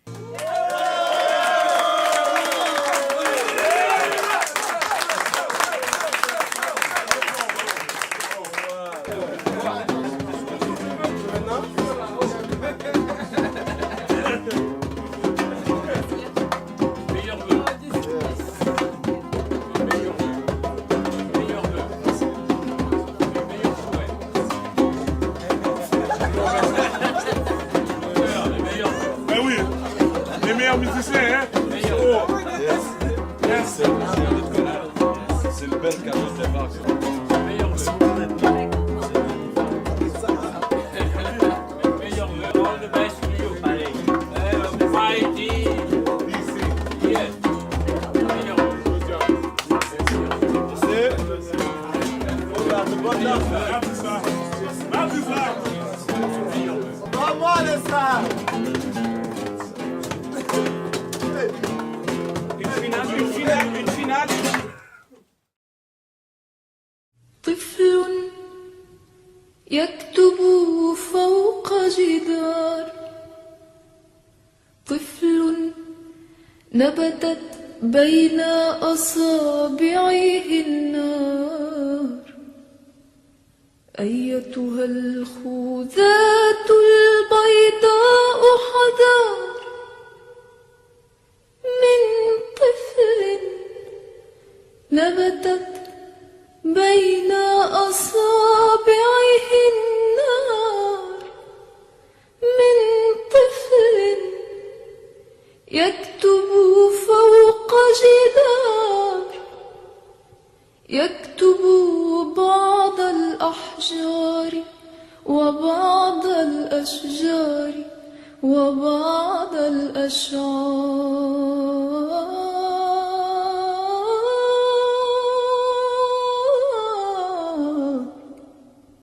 C'est le bel cadeau de Une finale. طفل يكتب فوق جدار طفل نبتت بين أصابعه النار أيتها الخوذات البيضاء حذار من طفل نبتت بين أصابعه النار من طفل يكتب فوق جدار يكتب بعض الأحجار وبعض الأشجار وبعض الأشعار